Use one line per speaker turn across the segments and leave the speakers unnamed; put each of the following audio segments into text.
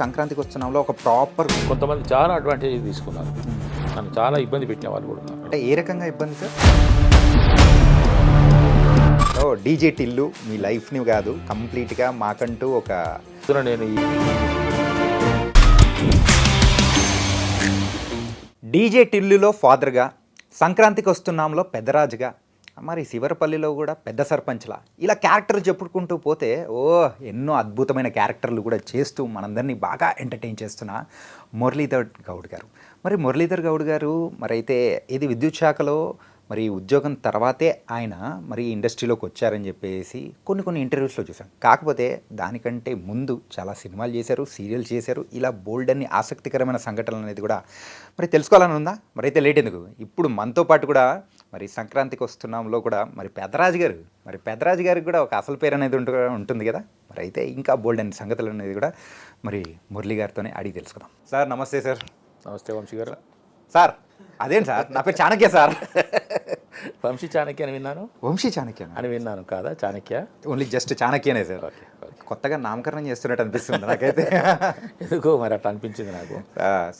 సంక్రాంతికి వస్తున్నాంలో ఒక ప్రాపర్
కొంతమంది చాలా అడ్వాంటేజ్ తీసుకున్నారు. నన్ను చాలా ఇబ్బంది పెట్టిన వాళ్ళు కూడా ఉన్నారు.
అంటే ఏ రకంగా ఇబ్బంది సార్? డీజే టిల్లు మీ లైఫ్ని కాదు, కంప్లీట్గా మాకంటూ ఒక
నేను
డీజే టిల్లులో ఫాదర్గా, సంక్రాంతికి వస్తున్నాంలో పెద్దరాజుగా, మరి శివరపల్లిలో కూడా పెద్ద సర్పంచ్లా ఇలా క్యారెక్టర్లు చెప్పుకుంటూ పోతే ఎన్నో అద్భుతమైన క్యారెక్టర్లు కూడా చేస్తూ మనందరినీ బాగా ఎంటర్టైన్ చేస్తున్న మురళీధర్ గౌడ్ గారు. మరి మురళీధర్ గౌడ్ గారు అయితే ఇది విద్యుత్ శాఖలో మరి ఉద్యోగం తర్వాతే ఆయన మరి ఇండస్ట్రీలోకి వచ్చారని చెప్పేసి కొన్ని ఇంటర్వ్యూస్లో చూసాం. కాకపోతే దానికంటే ముందు చాలా సినిమాలు చేశారు, సీరియల్స్ చేశారు. ఇలా బోల్డ్ అన్ని ఆసక్తికరమైన సంఘటనలు అనేది కూడా మరి తెలుసుకోవాలని ఉందా? మరి అయితే లేట్ ఎందుకు, ఇప్పుడు మనతో పాటు కూడా మరి సంక్రాంతికి వస్తున్నాంలో కూడా మరి పెద్దరాజు గారికి కూడా ఒక అసలు పేరు అనేది ఉంటుంది కదా. మరి అయితే ఇంకా బోల్డ్ అన్ని సంగతులు అనేది కూడా మరి మురళి గారితోనే అడిగి తెలుసుకుందాం. సార్ నమస్తే. సార్
నమస్తే వంశీ గారు.
సార్ అదేంటి సార్, నా పేరు చాణక్య సార్.
వంశీ చాణక్య అని విన్నాను.
వంశీ చాణక్య
అని విన్నాను, కాదా చాణక్య?
ఓన్లీ జస్ట్ చాణక్యనే సార్.
ఓకే.
కొత్తగా నామకరణం చేస్తున్నట్టు అనిపిస్తుంది నాకైతే.
ఎందుకో మరి అట్లా అనిపించింది నాకు.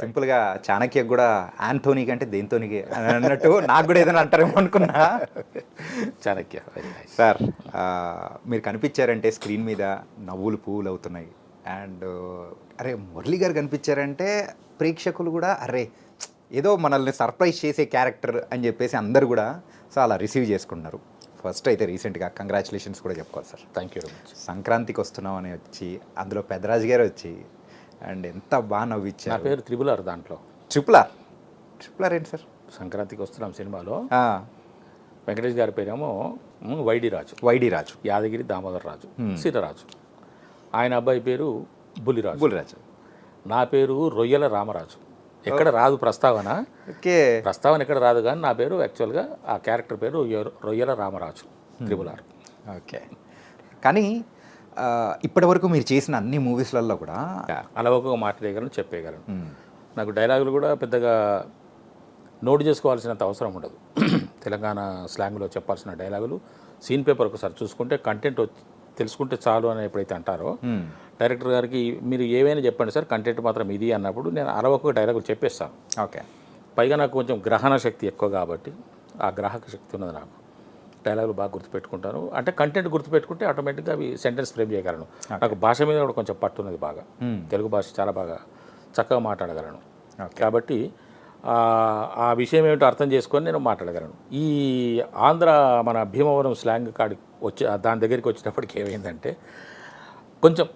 సింపుల్గా చాణక్య కూడా ఆంటోనీ కంటే దేంతోనికి అన్నట్టు నాకు కూడా ఏదైనా అంటారేమో అనుకున్నా.
చాణక్య
సార్ మీరు కనిపించారంటే స్క్రీన్ మీద నవ్వులు పువ్వులు అవుతున్నాయి. అండ్ అరే మురళి గారు కనిపించారంటే ప్రేక్షకులు కూడా అరే ఏదో మనల్ని సర్ప్రైజ్ చేసే క్యారెక్టర్ అని చెప్పేసి అందరు కూడా సో అలా రిసీవ్ చేసుకుంటున్నారు. ఫస్ట్ అయితే రీసెంట్గా కంగ్రాచులేషన్స్ కూడా చెప్పుకోవాలి sir.
Thank you very much.
సంక్రాంతికి వస్తున్నామని వచ్చి అందులో పెద్దరాజు గారు వచ్చి అండ్ ఎంత బాగా నవ్విచ్చారు.
నా పేరు త్రిబుల్ ఆర్. దాంట్లో
ట్రిపుల్ ఆర్ ఏంటి సార్?
సంక్రాంతికి వస్తున్నాం సినిమాలో వెంకటేష్ గారి పేరేమో వైడి రాజు, యాదగిరి దామోదర్ రాజు, సీతరాజు. ఆయన అబ్బాయి పేరు బుల్లిరాజు. నా పేరు రొయ్యల రామరాజు. ఎక్కడ రాదు ప్రస్తావన, ఎక్కడ రాదు, కానీ నా పేరు యాక్చువల్గా ఆ క్యారెక్టర్ పేరు రొయ్యల రామరాజు, త్రిబుల్ ఆర్.
ఓకే. కానీ ఇప్పటి వరకు మీరు చేసిన అన్ని మూవీస్లలో కూడా
అలవకగా మాట్లాడగలను, చెప్పేయగలను. నాకు డైలాగులు కూడా పెద్దగా నోట్ చేసుకోవాల్సినంత అవసరం ఉండదు. తెలంగాణ స్లాంగ్లో చెప్పాల్సిన డైలాగులు సీన్ పేపర్ ఒకసారి చూసుకుంటే కంటెంట్ తెలుసుకుంటే చాలు అని ఎప్పుడైతే అంటారో డైరెక్టర్ గారికి మీరు ఏవైనా చెప్పండి సార్, కంటెంట్ మాత్రం ఇది అన్నప్పుడు నేను అరవకు డైలాగులు చెప్పేస్తాను.
ఓకే.
పైగా నాకు కొంచెం గ్రహణ శక్తి ఎక్కువ కాబట్టి ఆ గ్రాహక శక్తి ఉన్నది నాకు. డైలాగులు బాగా గుర్తుపెట్టుకుంటాను. అంటే కంటెంట్ గుర్తుపెట్టుకుంటే ఆటోమేటిక్గా అవి సెంటెన్స్ ఫ్రేమ్ చేయగలను. నాకు భాష మీద కూడా కొంచెం పట్టున్నది బాగా. తెలుగు భాష చాలా బాగా చక్కగా మాట్లాడగలను. కాబట్టి ఆ విషయం ఏమిటో అర్థం చేసుకొని నేను మాట్లాడగలను. ఈ ఆంధ్ర మన భీమవరం స్లాంగ్ కాడికి వచ్చి దాని దగ్గరికి వచ్చినప్పటికి ఏమైందంటే కొంచెం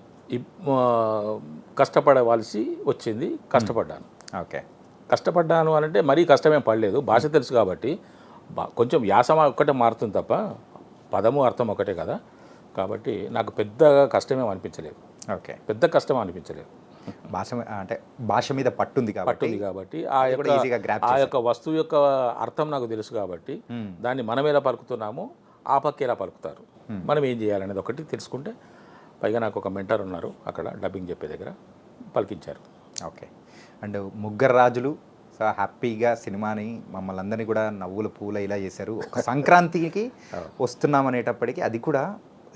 కష్టపడవలసి వచ్చింది. కష్టపడ్డాను.
ఓకే.
కష్టపడ్డాను అని అంటే మరీ కష్టమేం పడలేదు. భాష తెలుసు కాబట్టి కొంచెం యాస ఒక్కటే మారుతుంది తప్ప పదము అర్థం ఒకటే కదా. కాబట్టి నాకు పెద్దగా కష్టమేం అనిపించలేదు.
ఓకే.
పెద్ద కష్టం అనిపించలేదు.
భాష మీద పట్టుంది
కాబట్టి ఆ యొక్క వస్తువు యొక్క అర్థం నాకు తెలుసు కాబట్టి దాన్ని మనం ఎలా పలుకుతున్నామో ఆ పక్క ఎలా పలుకుతారు, మనం ఏం చేయాలనేది ఒకటి తెలుసుకుంటే, పైగా నాకు ఒక మెంటర్ ఉన్నారు అక్కడ డబ్బింగ్ చెప్పే దగ్గర, పలికించారు.
ఓకే. అండ్ ముగ్గురు రాజులు సో హ్యాపీగా సినిమాని మమ్మల్ని అందరినీ కూడా నవ్వుల పూల ఇలా చేశారు. ఒక సంక్రాంతికి వస్తున్నాం అనేటప్పటికీ అది కూడా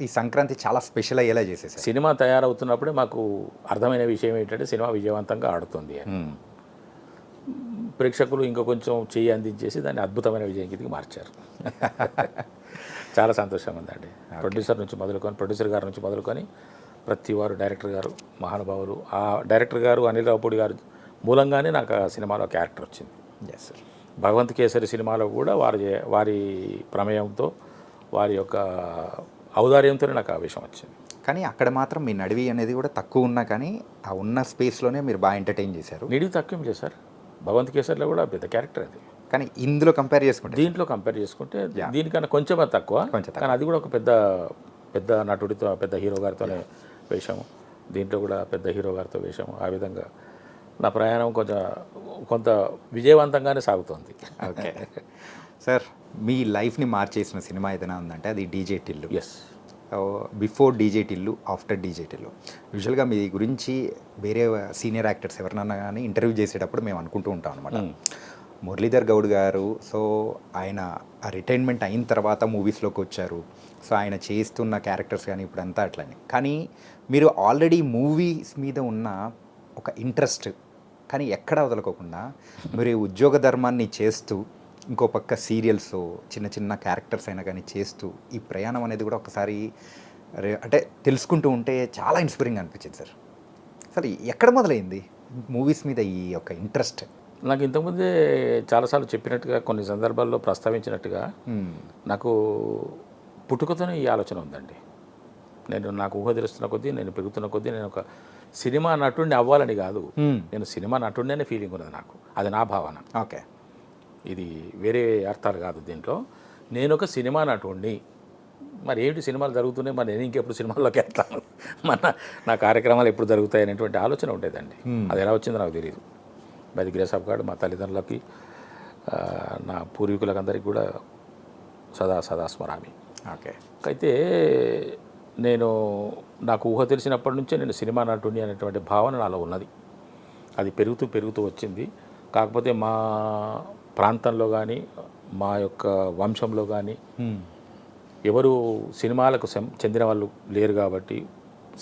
ఈ సంక్రాంతి చాలా స్పెషల్ అయ్యేలా చేసేసారు.
సినిమా తయారవుతున్నప్పుడే మాకు అర్థమైన విషయం ఏంటంటే సినిమా విజయవంతంగా ఆడుతుంది అని. ప్రేక్షకులు ఇంకా కొంచెం చేయి అందించేసి దాన్ని అద్భుతమైన విజయం కిందకి మార్చారు. చాలా సంతోషంగా ఉందండి. ప్రొడ్యూసర్ గారి నుంచి మొదలుకొని ప్రతి వారు, డైరెక్టర్ గారు మహానుభావులు, ఆ డైరెక్టర్ గారు అనిల్ రావుపూడి గారు మూలంగానే నాకు ఆ సినిమాలో క్యారెక్టర్ వచ్చింది.
ఎస్.
భగవంత్ కేసరి సినిమాలో కూడా వారి ప్రమేయంతో, వారి యొక్క ఔదార్యంతోనే నాకు ఆ విషయం వచ్చింది.
కానీ అక్కడ మాత్రం మీ నడివి అనేది కూడా తక్కువ ఉన్నా కానీ ఆ ఉన్న స్పేస్లోనే మీరు బాగా ఎంటర్టైన్ చేశారు.
నిడివి తక్కువ లేదు సార్. భగవంత్ కేసరిలో కూడా పెద్ద క్యారెక్టర్ అది.
కానీ ఇందులో దీంట్లో
కంపేర్ చేసుకుంటే దీనికన్నా కొంచెం తక్కువ. కానీ అది కూడా ఒక పెద్ద నటుడితో, పెద్ద హీరో గారితోనే వేషము. దీంట్లో కూడా పెద్ద హీరో గారితో వేషము. ఆ విధంగా నా ప్రయాణం కొంత విజయవంతంగానే సాగుతుంది.
ఓకే. సార్ మీ లైఫ్ని మార్చేసిన సినిమా ఏదైనా ఉందంటే అది DJ Tillu.
Yes.
Before DJ Tillu, after DJ Tillu. యూజువల్గా మీ గురించి వేరే సీనియర్ యాక్టర్స్ ఎవరినన్నా కానీ ఇంటర్వ్యూ చేసేటప్పుడు మేము అనుకుంటూ ఉంటాం అనమాట. మురళీధర్ గౌడ్ గారు సో ఆయన రిటైర్మెంట్ అయిన తర్వాత మూవీస్లోకి వచ్చారు. సో ఆయన చేస్తున్న క్యారెక్టర్స్ కానీ ఇప్పుడంతా అట్లనే. కానీ మీరు ఆల్రెడీ మూవీస్ మీద ఉన్న ఒక ఇంట్రెస్ట్ కానీ ఎక్కడ వదలకోకుండా మీరు ఈ ఉద్యోగ ధర్మాన్ని చేస్తూ ఇంకో పక్క సీరియల్స్ చిన్న చిన్న క్యారెక్టర్స్ అయినా కానీ చేస్తూ ఈ ప్రయాణం అనేది కూడా ఒకసారి అంటే తెలుసుకుంటూ ఉంటే చాలా ఇన్స్పైరింగ్ అనిపించింది సార్. అసలు ఎక్కడ మొదలైంది మూవీస్ మీద ఈ యొక్క ఇంట్రెస్ట్?
నాకు ఇంతకుముందే చాలాసార్లు చెప్పినట్టుగా కొన్ని సందర్భాల్లో ప్రస్తావించినట్టుగా నాకు పుట్టుకతోనే ఈ ఆలోచన ఉందండి. నాకు ఊహ తెలుస్తున్న కొద్దీ, నేను పెరుగుతున్న కొద్దీ నేను ఒక సినిమా నటుడిని అవ్వాలని కాదు, నేను సినిమా నటుడిని అనే ఫీలింగ్ ఉన్నది నాకు. అది నా భావన.
ఓకే,
ఇది వేరే అర్థాలు కాదు దీంట్లో. నేను ఒక సినిమా నటుడిని, మరి ఏంటి సినిమాలు జరుగుతున్నాయి, మరి నేను ఇంకెప్పుడు సినిమాల్లోకి వెళ్తాను, నా కార్యక్రమాలు ఎప్పుడు జరుగుతాయి అనేటువంటి ఆలోచన ఉండేదండి. అది ఎలా వచ్చిందో నాకు తెలియదు. By the grace of God మా తల్లిదండ్రులకి, నా పూర్వీకులకు అందరికీ కూడా సదా స్మరామి.
ఓకే.
అయితే నాకు ఊహ తెలిసినప్పటి నుంచే నేను సినిమా నటుడిని అనేటువంటి భావన నాలో ఉన్నది. అది పెరుగుతూ వచ్చింది. కాకపోతే మా ప్రాంతంలో కానీ, మా యొక్క వంశంలో కానీ ఎవరు సినిమాలకు చెందిన వాళ్ళు లేరు కాబట్టి,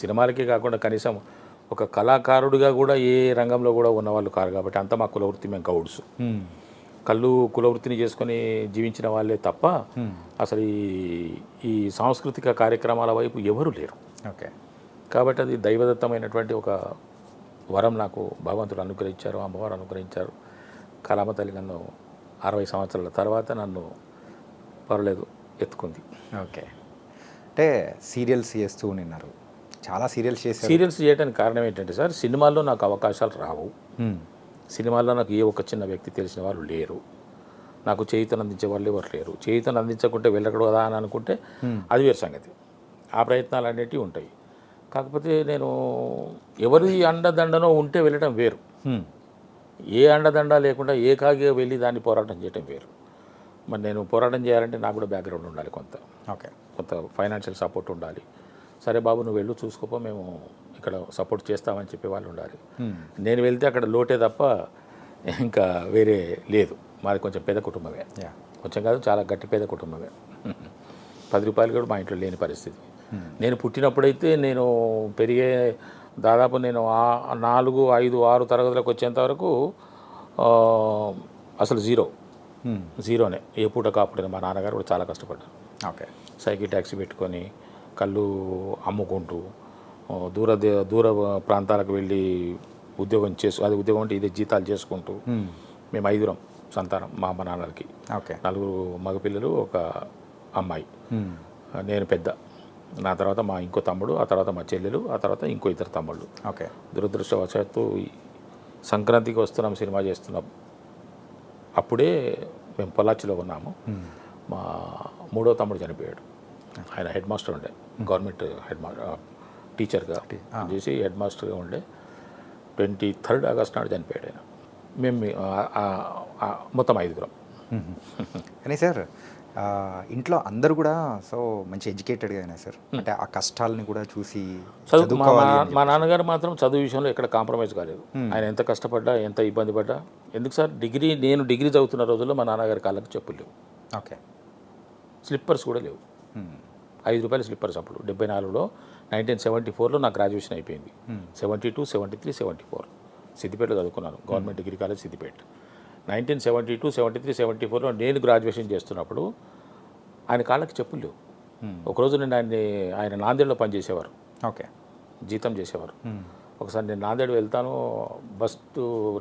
సినిమాలకే కాకుండా కనీసం ఒక కళాకారుడిగా కూడా ఏ రంగంలో కూడా ఉన్నవాళ్ళు కారు కాబట్టి, అంతా మా కులవృత్తి, మేము గౌడ్స్, కులవృత్తిని చేసుకొని జీవించిన వాళ్ళే తప్ప అసలు ఈ సాంస్కృతిక కార్యక్రమాల వైపు ఎవరు లేరు.
ఓకే.
కాబట్టి అది దైవదత్తమైనటువంటి ఒక వరం నాకు భగవంతుడు అనుగ్రహించారు, అమ్మవారు అనుగ్రహించారు. కళామ తల్లి నన్ను 60 సంవత్సరాల తర్వాత నన్ను పర్లేదు ఎత్తుకుంది.
ఓకే. అంటే సీరియల్స్ చేస్తూ ఉన్నారు, చాలా సీరియల్స్ చేశారు.
సీరియల్స్ చేయడానికి కారణం ఏంటంటే సార్, సినిమాల్లో నాకు అవకాశాలు రావు. సినిమాల్లో నాకు ఏ ఒక్క చిన్న వ్యక్తి తెలిసిన వాళ్ళు లేరు. నాకు చేయుతను అందించే వాళ్ళు ఎవరు లేరు. చేయుతను అందించకుంటే వెళ్ళకూడదు కదా అని అనుకుంటే అది వేరు సంగతి. ఆ ప్రయత్నాలు అనేటివి ఉంటాయి. కాకపోతే నేను ఎవరి అండదండనో ఉంటే వెళ్ళటం వేరు, ఏ అండదండ లేకుండా ఏకాగిగా వెళ్ళి దాన్ని పోరాటం చేయటం వేరు. మరి నేను పోరాటం చేయాలంటే నాకు కూడా బ్యాక్గ్రౌండ్ ఉండాలి, కొంత ఫైనాన్షియల్ సపోర్ట్ ఉండాలి. సరే బాబు నువ్వు వెళ్ళు చూసుకోపో, మేము ఇక్కడ సపోర్ట్ చేస్తామని చెప్పే వాళ్ళు ఉండాలి. నేను వెళ్తే అక్కడ లోటే తప్ప ఇంకా వేరే లేదు. మాది కొంచెం పేద కుటుంబమే, కొంచెం కాదు చాలా గట్టి పేద కుటుంబమే. 10 రూపాయలు కూడా మా ఇంట్లో లేని పరిస్థితి. నేను పుట్టినప్పుడైతే నేను పెరిగే దాదాపు నేను 4, 5, 6 తరగతులకు వచ్చేంత వరకు అసలు జీరోనే. ఏ పూట కాపుడైనా మా నాన్నగారు కూడా చాలా కష్టపడ్డారు.
ఓకే.
సైకిల్ ట్యాక్సీ పెట్టుకొని కళ్ళు అమ్ముకుంటూ దూర ప్రాంతాలకు వెళ్ళి ఉద్యోగం అది ఉద్యోగం అంటే ఇదే జీతాలు చేసుకుంటూ మేము 5 సంతానం మా అమ్మ నాన్నలకి.
ఓకే.
4 మగపిల్లలు, ఒక అమ్మాయి. నేను పెద్ద. నా తర్వాత మా ఇంకో తమ్ముడు, ఆ తర్వాత మా చెల్లెలు, ఆ తర్వాత ఇంకో 2 తమ్ముళ్ళు.
ఓకే.
దురదృష్టవశాత్తు సంక్రాంతికి వస్తున్నాం, సినిమా చేస్తున్నాం. అప్పుడే మేము పొల్లాచిలో ఉన్నాము. మా 3వ తమ్ముడు చనిపోయాడు. ఆయన హెడ్ మాస్టర్ ఉండే, గవర్నమెంట్ టీచర్గా చేసి హెడ్ మాస్టర్గా ఉండే. 23rd ఆగస్ట్ నాడు చనిపోయాడు ఆయన. మేము మొత్తం 5.
కానీ సార్ ఇంట్లో అందరూ కూడా సో మంచి ఎడ్యుకేటెడ్గా అయినా సార్, అంటే ఆ కష్టాలని కూడా చూసి
మా నాన్నగారు మాత్రం చదువు విషయంలో ఎక్కడ కాంప్రమైజ్ కాలేదు. ఆయన ఎంత కష్టపడ్డా, ఎంత ఇబ్బంది పడ్డా. ఎందుకు సార్, నేను డిగ్రీ చదువుతున్న రోజుల్లో మా నాన్నగారి కాళ్ళకి చెప్పులు లేవు.
ఓకే.
స్లిప్పర్స్ కూడా లేవు. 5 రూపాయల స్లిప్పర్స్ అప్పుడు 74లో, 1974లో నా గ్రాడ్యుయేషన్ అయిపోయింది. 72, 73, 74 సిద్దిపేటలో చదువుకున్నాను, గవర్నమెంట్ డిగ్రీ కాలేజ్ సిద్దిపేట. 1972, 73, 74లో నేను గ్రాడ్యుయేషన్ చేస్తున్నప్పుడు ఆయన కాళ్ళకి చెప్పులు లేవు. ఒకరోజు నేను ఆయన నాందేడ్లో పనిచేసేవారు.
ఓకే.
జీతం చేసేవారు. ఒకసారి నేను నాందేడ్ వెళ్తాను, బస్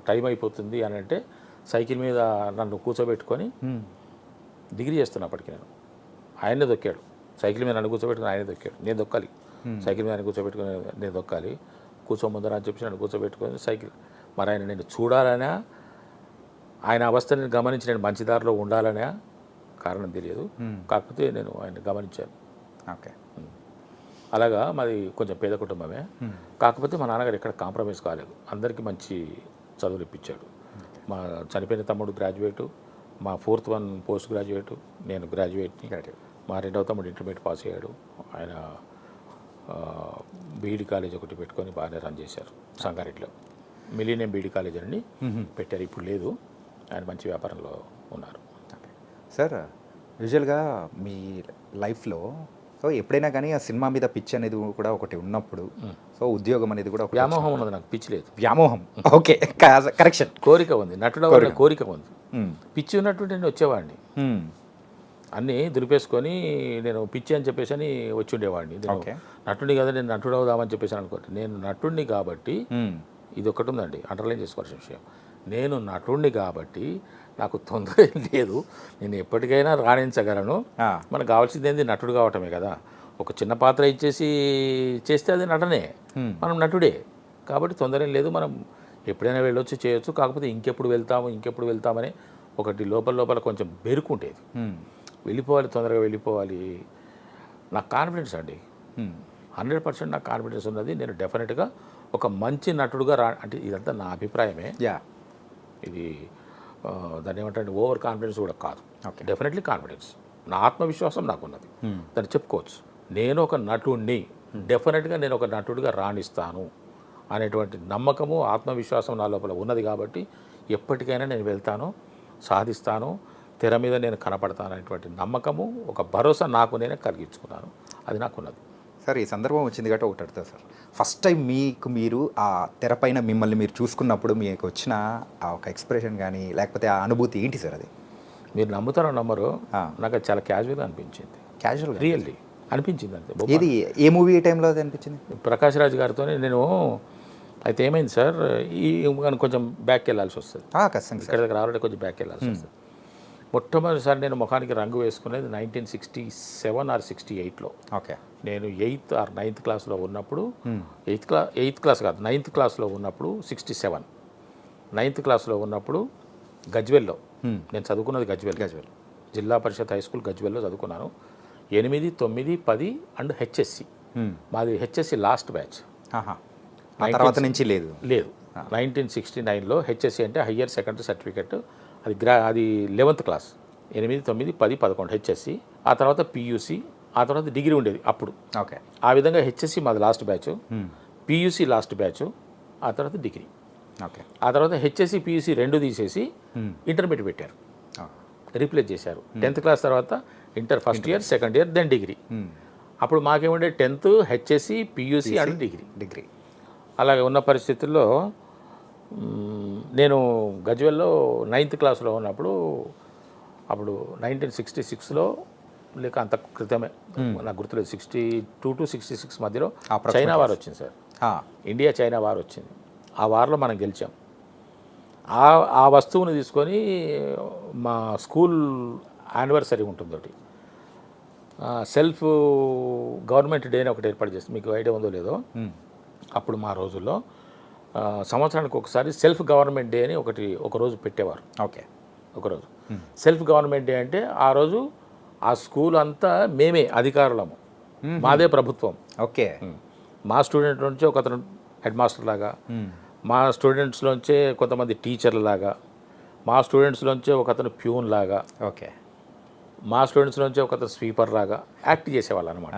టైం అయిపోతుంది అని అంటే సైకిల్ మీద నన్ను కూర్చోబెట్టుకొని, డిగ్రీ చేస్తున్నప్పటికీ ఆయనే దొక్కాడు. సైకిల్ మీద నన్ను కూర్చోబెట్టుకుని ఆయనే దొక్కాడు. నేను దొక్కాలి, సైకిల్ మీద కూర్చోబెట్టుకుని నేను దొక్కాలి. కూర్చోముందర అని చెప్పి నన్ను కూర్చోబెట్టుకొని సైకిల్. మరి ఆయన నేను చూడాలనే, ఆయన అవస్థని గమనించి నేను మంచి దారిలో ఉండాలనే కారణం తెలియదు. కాకపోతే నేను ఆయన గమనించాను.
ఓకే.
అలాగా మాది కొంచెం పేద కుటుంబమే. కాకపోతే మా నాన్నగారు ఎక్కడ కాంప్రమైజ్ కాలేదు. అందరికీ మంచి చదువులు ఇప్పించాడు. మా చనిపోయిన తమ్ముడు గ్రాడ్యుయేటు, మా 4th వన్ పోస్ట్ గ్రాడ్యుయేటు, నేను గ్రాడ్యుయేట్ని. మా 2వ తమ్ముడు ఇంటర్మీడియట్ పాస్ అయ్యాడు. ఆయన బీఈడి కాలేజ్ ఒకటి పెట్టుకొని బాగానే రన్ చేశారు సంగారెడ్డిలో. మిలీనియం బీఈడి కాలేజ్ అని పెట్టారు, ఇప్పుడు లేదు. ఆయన మంచి వ్యాపారంలో ఉన్నారు.
సార్ యూజువల్గా మీ లైఫ్లో సో ఎప్పుడైనా కానీ ఆ సినిమా మీద పిచ్ అనేది కూడా ఒకటి ఉన్నప్పుడు సో ఉద్యోగం అనేది కూడా ఒకటి
వ్యామోహం ఉన్నది, నాకు పిచ్చి లేదు.
వ్యామోహం. Okay, correction.
కోరిక ఉంది, నటుడు అవ్వాలనే కోరిక ఉంది. పిచ్చి ఉన్నటువంటి నేను వచ్చేవాడిని, అన్నీ దులిపేసుకొని నేను పిచ్చి అని చెప్పేసి అని వచ్చి ఉండేవాడిని. నటుడిని కదా, నేను నటుడు అవుదామని చెప్పేసి అనుకోండి. నేను నటుడిని కాబట్టి, ఇది ఒకటి ఉందండి అండర్లైన్ చేసుకోవాల్సిన విషయం, నేను నటుడిని కాబట్టి నాకు తొందర ఏం లేదు, నేను ఎప్పటికైనా రాణించగలను. మనకు కావాల్సింది ఏంది, నటుడు కావటమే కదా. ఒక చిన్న పాత్ర ఇచ్చేసి చేస్తే అది నటనే, మనం నటుడే కాబట్టి తొందర ఏం లేదు, మనం ఎప్పుడైనా వెళ్ళొచ్చు, చేయొచ్చు. కాకపోతే ఇంకెప్పుడు వెళ్తామని ఒకటి లోపల కొంచెం బెరుకుంటేది. వెళ్ళిపోవాలి, తొందరగా వెళ్ళిపోవాలి. నాకు కాన్ఫిడెన్స్ అండి, 100% నాకు కాన్ఫిడెన్స్ ఉన్నది. నేను డెఫినెట్గా ఒక మంచి నటుడుగా అంటే ఇదంతా నా అభిప్రాయమే. ఇది దాన్ని ఏమంటే ఓవర్ కాన్ఫిడెన్స్ కూడా కాదు, డెఫినెట్లీ కాన్ఫిడెన్స్, నా ఆత్మవిశ్వాసం నాకున్నది, దాన్ని చెప్పుకోవచ్చు. నేను ఒక నటుడిని, డెఫినెట్గా నేను ఒక నటుడిగా రాణిస్తాను అనేటువంటి నమ్మకము, ఆత్మవిశ్వాసం నా లోపల ఉన్నది. కాబట్టి ఎప్పటికైనా నేను వెళ్తాను, సాధిస్తాను, తెర మీద నేను కనపడతాను అనేటువంటి నమ్మకము, ఒక భరోసా నాకు నేనే కలిగించుకున్నాను, అది నాకున్నది.
సార్ ఈ సందర్భం వచ్చింది కాబట్టి ఒకటి అడుగుతా సార్, ఫస్ట్ టైం మీరు ఆ తెరపైన మిమ్మల్ని మీరు చూసుకున్నప్పుడు మీకు వచ్చిన ఆ ఒక ఎక్స్ప్రెషన్ కానీ లేకపోతే ఆ అనుభూతి ఏంటి సార్? అది
మీరు నమ్ముతారో నమ్మరు, నాకు అది చాలా క్యాజువల్గా అనిపించింది.
క్యాజువల్
రియల్లీ అనిపించింది అంతే.
ఇది ఏ మూవీ టైంలో అది అనిపించింది?
ప్రకాష్ రాజ్ గారితో నేను, అయితే ఏమైంది సార్, ఈ కొంచెం బ్యాక్కి వెళ్ళాల్సి వస్తుంది, ఇక్కడ దగ్గర రావాలంటే కొంచెం బ్యాక్కి వెళ్ళాల్సి వస్తుంది. మొట్టమొదటిసారి నేను ముఖానికి రంగు వేసుకునేది 1967 or 68లో.
ఓకే,
నేను 8th or 9th క్లాస్లో ఉన్నప్పుడు, 8th క్లాస్ కాదు 9th క్లాస్లో ఉన్నప్పుడు, 67 9th క్లాస్లో ఉన్నప్పుడు గజ్వెల్లో, నేను చదువుకున్నది గజ్వెల్ జిల్లా పరిషత్ హై స్కూల్ గజ్వెల్లో చదువుకున్నాను. 8, 9, 10 అండ్ హెచ్ఎస్సి, మాది హెచ్ఎస్సి లాస్ట్ బ్యాచ్,
తర్వాత నుంచి లేదు.
1969లో హెచ్ఎస్సి అంటే హయ్యర్ సెకండరీ సర్టిఫికెట్, అది 11th క్లాస్, 8, 9, 10, 11 హెచ్ఎస్సి, ఆ తర్వాత పియూసి, ఆ తర్వాత డిగ్రీ ఉండేది అప్పుడు.
ఓకే,
ఆ విధంగా హెచ్ఎస్సి మాది last batch, PUC last batch, ఆ తర్వాత డిగ్రీ.
ఓకే, ఆ
తర్వాత హెచ్ఎస్సి పియూసి రెండు తీసేసి ఇంటర్మీడియట్ పెట్టారు, రీప్లేస్ చేశారు. 10th క్లాస్ తర్వాత inter first year, second year, then degree. అప్పుడు మాకేముండే 10th HSC PUC and degree. అలాగే ఉన్న పరిస్థితుల్లో నేను గజ్వెల్లో 9th క్లాస్లో ఉన్నప్పుడు, అప్పుడు 1966లో లేక అంత క్రితమే, నాకు గుర్తులేదు, 62 to 66 మధ్యలో చైనా వార్ వచ్చింది సార్. ఇండియా చైనా వార్ వచ్చింది. ఆ వార్లో మనం గెలిచాం. ఆ వస్తువుని తీసుకొని మా స్కూల్ యానివర్సరీ ఉంటుంది ఒకటి, సెల్ఫ్ గవర్నమెంట్ డే అని ఒకటి ఏర్పాటు చేస్తుంది, మీకు ఐడియా ఉందో లేదో. అప్పుడు మా రోజుల్లో సంవత్సరానికి ఒకసారి సెల్ఫ్ గవర్నమెంట్ డే అని ఒక రోజు పెట్టేవారు.
ఓకే,
ఒకరోజు సెల్ఫ్ గవర్నమెంట్ డే అంటే ఆ రోజు ఆ స్కూల్ అంతా మేమే అధికారులము, మాదే ప్రభుత్వం.
ఓకే,
మా స్టూడెంట్ నుంచి ఒకతను హెడ్ మాస్టర్ లాగా, మా స్టూడెంట్స్లోంచే కొంతమంది టీచర్ల లాగా, మా స్టూడెంట్స్లోంచే ఒకతను ప్యూన్ లాగా,
ఓకే, మా
స్టూడెంట్స్లోంచే ఒకతను స్వీపర్ లాగా యాక్ట్ చేసేవాళ్ళు అనమాట.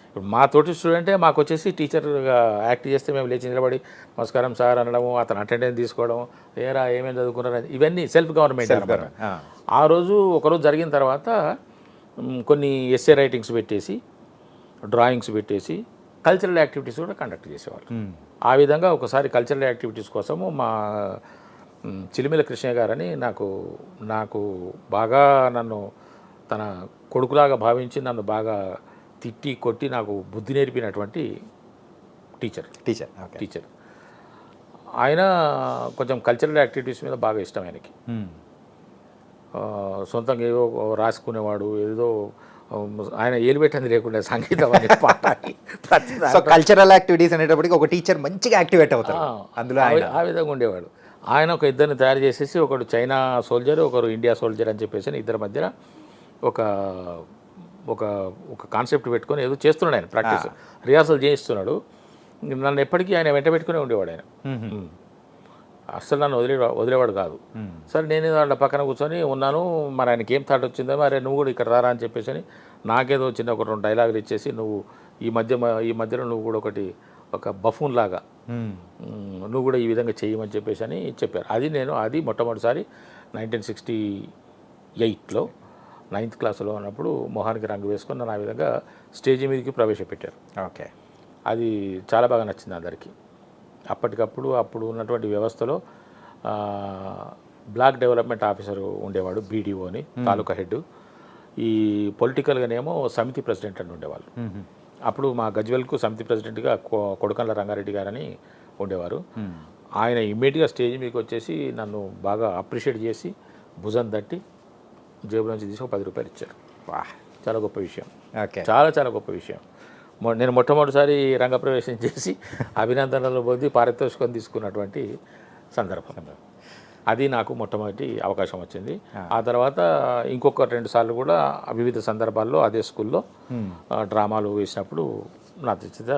ఇప్పుడు మా తోటి స్టూడెంటే మాకు వచ్చేసి టీచర్గా యాక్ట్ చేస్తే మేము లేచి నిలబడి నమస్కారం సార్ అనడము, అతను అటెండెన్స్ తీసుకోవడం, ఏరా ఏమేమి చదువుకున్నారు, ఇవన్నీ సెల్ఫ్ గవర్నమెంట్ అనమాట. ఆ రోజు ఒకరోజు జరిగిన తర్వాత కొన్ని ఎస్ఏ రైటింగ్స్ పెట్టేసి, డ్రాయింగ్స్ పెట్టేసి, కల్చరల్ యాక్టివిటీస్ కూడా కండక్ట్ చేసేవాళ్ళు. ఆ విధంగా ఒకసారి కల్చరల్ యాక్టివిటీస్ కోసము మా చిలిమిల కృష్ణ గారని నాకు బాగా నన్ను తన కొడుకులాగా భావించి నన్ను బాగా తిట్టి కొట్టి నాకు బుద్ధి నేర్పినటువంటి టీచర్ ఆయన కొంచెం కల్చరల్ యాక్టివిటీస్ మీద బాగా ఇష్టం ఆయనకి. సొంతంగా ఏదో రాసుకునేవాడు, ఏదో ఆయన ఏలు పెట్టింది లేకుండా సంగీతం అని పాట.
కల్చరల్ యాక్టివిటీస్ అనేటప్పటికి ఒక టీచర్ మంచిగా యాక్టివేట్ అవుతారు అందులో,
ఆ విధంగా ఉండేవాడు. ఆయన ఒక ఇద్దరిని తయారు చేసేసి, ఒకడు చైనా సోల్జర్, ఒకరు ఇండియా సోల్జర్ అని చెప్పేసి ఇద్దరి మధ్యన ఒక ఒక ఒక కాన్సెప్ట్ పెట్టుకొని ఏదో చేస్తున్నాడు ఆయన, ప్రాక్టీస్ రిహార్సల్ చేయిస్తున్నాడు. నన్ను ఎప్పటికీ ఆయన వెంట పెట్టుకునే ఉండేవాడు ఆయన, అస్సలు నన్ను వదిలేవాడు కాదు. సరే నేను వాళ్ళ పక్కన కూర్చొని ఉన్నాను, మరి ఆయనకి ఏం థాట్ వచ్చిందో, మరి నువ్వు కూడా ఇక్కడ రారా అని చెప్పేసి అని నాకేదో చిన్న ఒక 2 డైలాగులు ఇచ్చేసి, నువ్వు ఈ మధ్యలో నువ్వు కూడా ఒక బఫూన్ లాగా నువ్వు కూడా ఈ విధంగా చేయమని చెప్పేసి అని చెప్పారు. అది మొట్టమొదటిసారి 1968లో 9th క్లాస్లో ఉన్నప్పుడు మొహానికి రంగు వేసుకొని నన్ను ఆ విధంగా స్టేజ్ మీదకి ప్రవేశపెట్టారు.
ఓకే.
అది చాలా బాగా నచ్చింది అందరికీ. అప్పటికప్పుడు అప్పుడు ఉన్నటువంటి వ్యవస్థలో బ్లాక్ డెవలప్మెంట్ ఆఫీసర్ ఉండేవాడు, బీడీఓ అని, తాలూకా హెడ్. ఈ పొలిటికల్గానేమో సమితి ప్రెసిడెంట్ అని ఉండేవాళ్ళు. అప్పుడు మా గజ్వెల్కు సమితి ప్రెసిడెంట్గా కొడకండ్ల రంగారెడ్డి గారని ఉండేవారు. ఆయన ఇమ్మీడియట్గా స్టేజ్ మీదకి వచ్చేసి నన్ను బాగా అప్రిషియేట్ చేసి భుజం తట్టి జేబులోంచి తీసి ఒక 10 రూపాయలు ఇచ్చారు.
వాహ్,
చాలా గొప్ప విషయం,
ఓకే.
చాలా చాలా గొప్ప విషయం. నేను మొట్టమొదటిసారి రంగప్రవేశం చేసి అభినందనలు పొంది పారితోషికం తీసుకున్నటువంటి సందర్భం. అది నాకు మొట్టమొదటి అవకాశం వచ్చింది. ఆ తర్వాత ఇంకొక 2 సార్లు కూడా వివిధ సందర్భాల్లో అదే స్కూల్లో డ్రామాలు వేసినప్పుడు నా చేత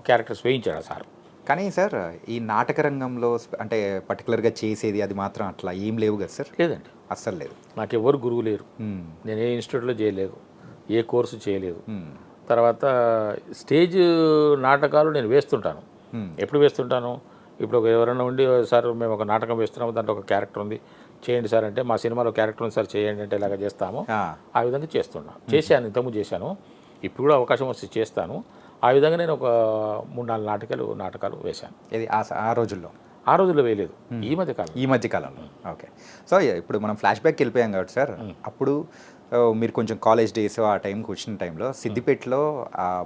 క్యారెక్టర్స్ వేయించాడు సార్.
కానీ సార్ ఈ నాటక రంగంలో అంటే పర్టికులర్గా చేసేది అది మాత్రం అట్లా ఏం లేవు కదా సార్?
లేదండి,
అస్సలు లేదు.
నాకు ఎవరు గురువు లేరు. నేను ఏ ఇన్స్టిట్యూట్లో చేయలేదు, ఏ కోర్సు చేయలేదు. తర్వాత స్టేజ్ నాటకాలు నేను వేస్తుంటాను. ఎప్పుడు వేస్తుంటాను? ఇప్పుడు ఎవరైనా ఉండి, సార్ మేము ఒక నాటకం వేస్తున్నాము, దాంట్లో ఒక క్యారెక్టర్ ఉంది, చేయండి సార్ అంటే, మా సినిమాలో క్యారెక్టర్ ఉంది సార్ చేయండి అంటే ఇలాగ చేస్తాము. ఆ విధంగా చేస్తున్నాను, చేశాను, ఇంతకుముందు చేశాను, ఇప్పుడు కూడా అవకాశం వస్తే చేస్తాను. ఆ విధంగా నేను ఒక 3-4 నాటకాలు వేశాను.
ఇది ఆ రోజుల్లో?
ఆ రోజుల్లో వేయలేదు, ఈ మధ్య కాలంలో.
ఓకే. సో ఇప్పుడు మనం ఫ్లాష్ బ్యాక్కి వెళ్ళిపోయాం కాబట్టి సార్, అప్పుడు మీరు కొంచెం కాలేజ్ డేస్ ఆ టైంకి వచ్చిన టైంలో సిద్దిపేటలో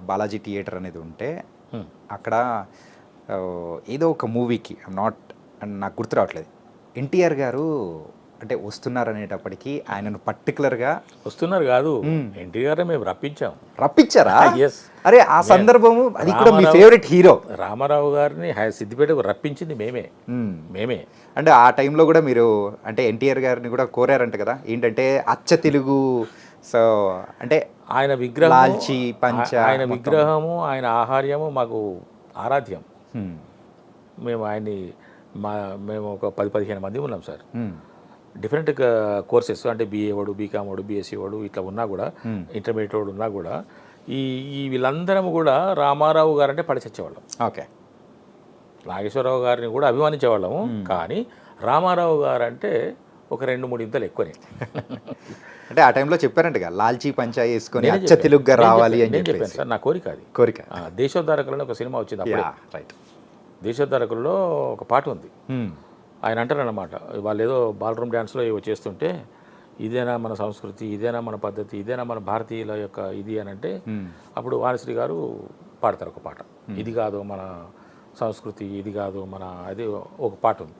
బాలాజీ థియేటర్ అనేది ఉంటే అక్కడ ఏదో ఒక మూవీకి నాకు గుర్తు రావట్లేదు, ఎన్టీఆర్ గారు అంటే వస్తున్నారు అనేటప్పటికీ ఆయనను పర్టికులర్గా
వస్తున్నారు కాదు, ఎన్టీఆర్ మేము రప్పించారా?
ఎస్. అరే ఆ సందర్భము అది కూడా మీ ఫేవరెట్ హీరో
రామారావు గారిని సిద్దిపేటకు రప్పించింది మేమే.
అంటే ఆ టైంలో కూడా మీరు అంటే ఎన్టీఆర్ గారిని కూడా కోరారంట కదా, ఏంటంటే అచ్చ తెలుగు. సో అంటే
ఆయన విగ్రహం,
లాల్చి పంచ,
ఆయన విగ్రహము, ఆయన ఆహార్యము మాకు ఆరాధ్యం. మేము ఆయన్ని మేము ఒక 10-15 మంది ఉన్నాం సార్. డిఫరెంట్ కోర్సెస్ అంటే బీఏ వాడు, బీకామ్ వాడు, బీఎస్సీ వాడు ఇట్లా ఉన్నా కూడా, ఇంటర్మీడియట్ వాడు ఉన్నా కూడా ఈ వీళ్ళందరం కూడా రామారావు గారు అంటే పడి చచ్చేవాళ్ళం.
ఓకే.
నాగేశ్వరరావు గారిని కూడా అభిమానించేవాళ్ళము, కానీ రామారావు గారు అంటే ఒక 2-3 ఇంతలు ఎక్కువనే.
అంటే ఆ టైంలో చెప్పారంటగా లాల్చీ పంచా వేసుకొని అచ్చ తెలుగుగా రావాలి అని
చెప్పాను సార్. నా కోరిక అది. దేశోద్ధారకులని ఒక సినిమా వచ్చింది అప్పుడే.
రైట్.
దేశోద్ధారకుల్లో ఒక పాట ఉంది. ఆయన అంటారన్నమాట, వాళ్ళు ఏదో బాల్రూమ్ డ్యాన్స్లో ఏవో చేస్తుంటే, ఇదేనా మన సంస్కృతి, ఇదేనా మన పద్ధతి, ఇదేనా మన భారతీయుల యొక్క ఇది అని అంటే, అప్పుడు వాణిశ్రీ గారు పాడతారు ఒక పాట, ఇది కాదు మన సంస్కృతి, ఇది కాదు మన అది, ఒక పాట ఉంది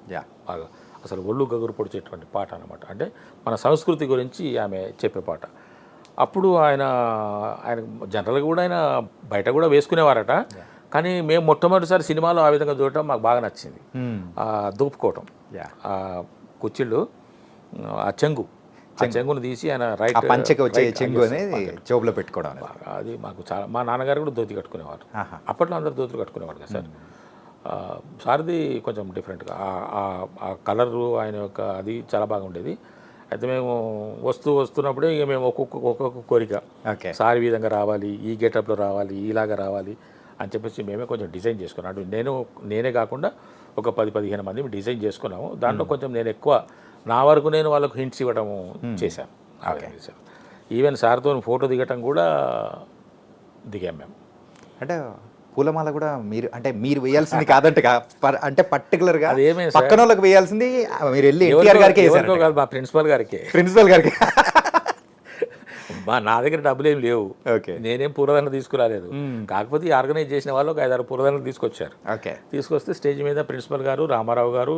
బాగా అసలు ఒళ్ళు గగురు పొడిచేటువంటి పాట అనమాట. అంటే మన సంస్కృతి గురించి ఆమె చెప్పే పాట. అప్పుడు ఆయన జనరల్గా కూడా ఆయన బయట కూడా వేసుకునేవారట, కానీ మేము మొట్టమొదటిసారి సినిమాలో ఆ విధంగా చూడటం మాకు బాగా నచ్చింది. దూపుకోవటం, ఆ కుచ్చిళ్ళు, ఆ చెంగును తీసి ఆయన రైట్
పంచకి వచ్చే చెంగు అనేది జోబులో పెట్టుకోవడం,
అది మాకు చాలా. మా నాన్నగారు కూడా ధోతి కట్టుకునేవారు. అప్పట్లో అందరు ధోతులు కట్టుకునేవారు కదా సార్. సార్ది కొంచెం డిఫరెంట్గా ఆ కలరు ఆయన యొక్క అది చాలా బాగా ఉండేది. అయితే మేము వస్తున్నప్పుడే ఇక మేము ఒక్కొక్క కోరిక, సార్ ఈ విధంగా రావాలి, ఈ గెటప్లో రావాలి, ఇలాగా రావాలి అని చెప్పేసి మేమే కొంచెం డిజైన్ చేసుకున్నాం. అటు నేనే కాకుండా ఒక 10-15 మంది డిజైన్ చేసుకున్నాము. దాంట్లో కొంచెం నేను ఎక్కువ నా వరకు నేను వాళ్ళకు హింట్స్ ఇవ్వడం చేశాను. ఈవెన్ సార్తో ఫోటో దిగటం కూడా దిగాం మేము.
అంటే పూలమాల కూడా మీరు వేయాల్సింది కాదంట, అంటే పర్టికులర్గా పక్కన వాళ్ళకి వేయాల్సింది మీరు వెళ్ళి ఎన్టీఆర్ గారికి
కాదు, మా ప్రిన్సిపల్ గారికి. నా దగ్గర డబ్బులు ఏం లేవు, నేనేం పూలదండలు తీసుకురాలేదు. కాకపోతే ఈ ఆర్గనైజ్ చేసిన వాళ్ళు ఒక 5-6 పూలదండలు తీసుకొచ్చారు. తీసుకొస్తే స్టేజ్ మీద ప్రిన్సిపల్ గారు, రామారావు గారు,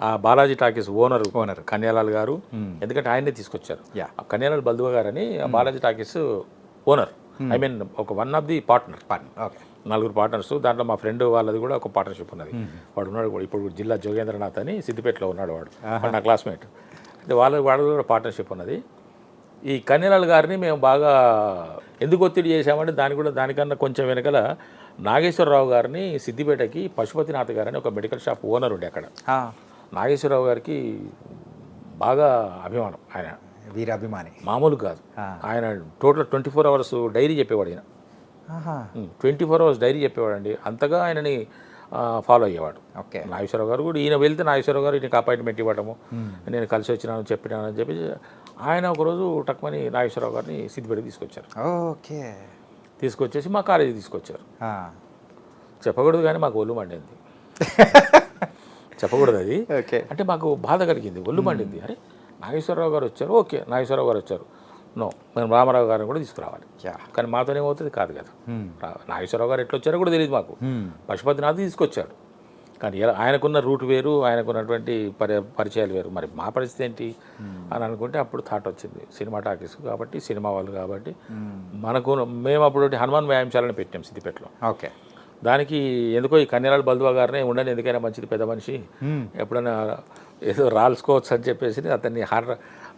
ఆ బాలాజీ టాకీస్ ఓనర్ కన్యాలాల్ గారు, ఎందుకంటే ఆయన్నే తీసుకొచ్చారు. కన్యాలాల్ బల్దువా గారు అని Balaji talkies owner, I mean ఒక one of the partner. 4 partners. దాంట్లో మా ఫ్రెండ్ వాళ్ళది కూడా ఒక పార్ట్నర్షిప్ ఉన్నది. వాడు ఉన్నాడు ఇప్పుడు జిల్లా జోగేంద్రనాథ్ అని సిద్దిపేటలో ఉన్నాడు. వాడు నా క్లాస్మేట్. అయితే వాళ్ళది కూడా పార్ట్నర్షిప్ ఉన్నది. ఈ కన్యలాల్ గారిని మేము బాగా ఎందుకు ఒత్తిడి చేశామంటే, దానికన్నా కొంచెం వెనకల నాగేశ్వరరావు గారిని సిద్దిపేటకి పశుపతినాథ్ గారని ఒక మెడికల్ షాప్ ఓనర్ ఉండే అక్కడ. నాగేశ్వరరావు గారికి బాగా అభిమానం, ఆయన
వీరాభిమాని
మామూలు కాదు. ఆయన టోటల్ 24 అవర్స్ డైరీ చెప్పేవాడు. ఆయన 24 అవర్స్ డైరీ చెప్పేవాడండి. అంతగా ఆయనని ఫాలో అయ్యేవాడు.
ఓకే.
నాగేశ్వరరావు గారు కూడా ఈయన వెళ్తే నాగేశ్వరరావు గారు ఈయనకి అపాయింట్మెంట్ ఇవ్వడము, నేను కలిసి వచ్చినాను చెప్పినాను అని చెప్పి ఆయన ఒకరోజు టక్మని నాగేశ్వరరావు గారిని సిద్దిపేటకి తీసుకొచ్చారు.
ఓకే.
తీసుకొచ్చేసి మా కాలేజీకి తీసుకొచ్చారు. చెప్పకూడదు కానీ మాకు ఒళ్ళు మండింది. చెప్పకూడదు అది.
ఓకే.
అంటే మాకు బాధ కలిగింది, ఒళ్ళు మండింది. అరే నాగేశ్వరరావు గారు వచ్చారు, ఓకే నాగేశ్వరరావు గారు వచ్చారు, నో మేము రామారావు గారిని కూడా తీసుకురావాలి. కానీ మాతోనే ఏమవుతుంది కాదు కదా. నాగేశ్వరరావు గారు ఎట్లా వచ్చారో కూడా తెలియదు మాకు. పశుపతినాథ్ తీసుకొచ్చాడు, కానీ ఆయనకున్న రూట్ వేరు, ఆయనకున్నటువంటి పరిచయాలు వేరు. మరి మా పరిస్థితి ఏంటి అని అనుకుంటే అప్పుడు థాట్ వచ్చింది, సినిమా టాకీస్ కాబట్టి, సినిమా వాళ్ళు కాబట్టి మనకు మేము అప్పుడు హనుమాన్ వ్యాయామశాలను పెట్టాం సిద్దిపేటలో.
ఓకే.
దానికి ఎందుకో ఈ కన్యరాల బల్దువా గారినే ఉండండి, ఎందుకైనా మంచిది, పెద్ద మనిషి, ఎప్పుడైనా ఏదో రాల్చుకోవచ్చు అని చెప్పేసి అతన్ని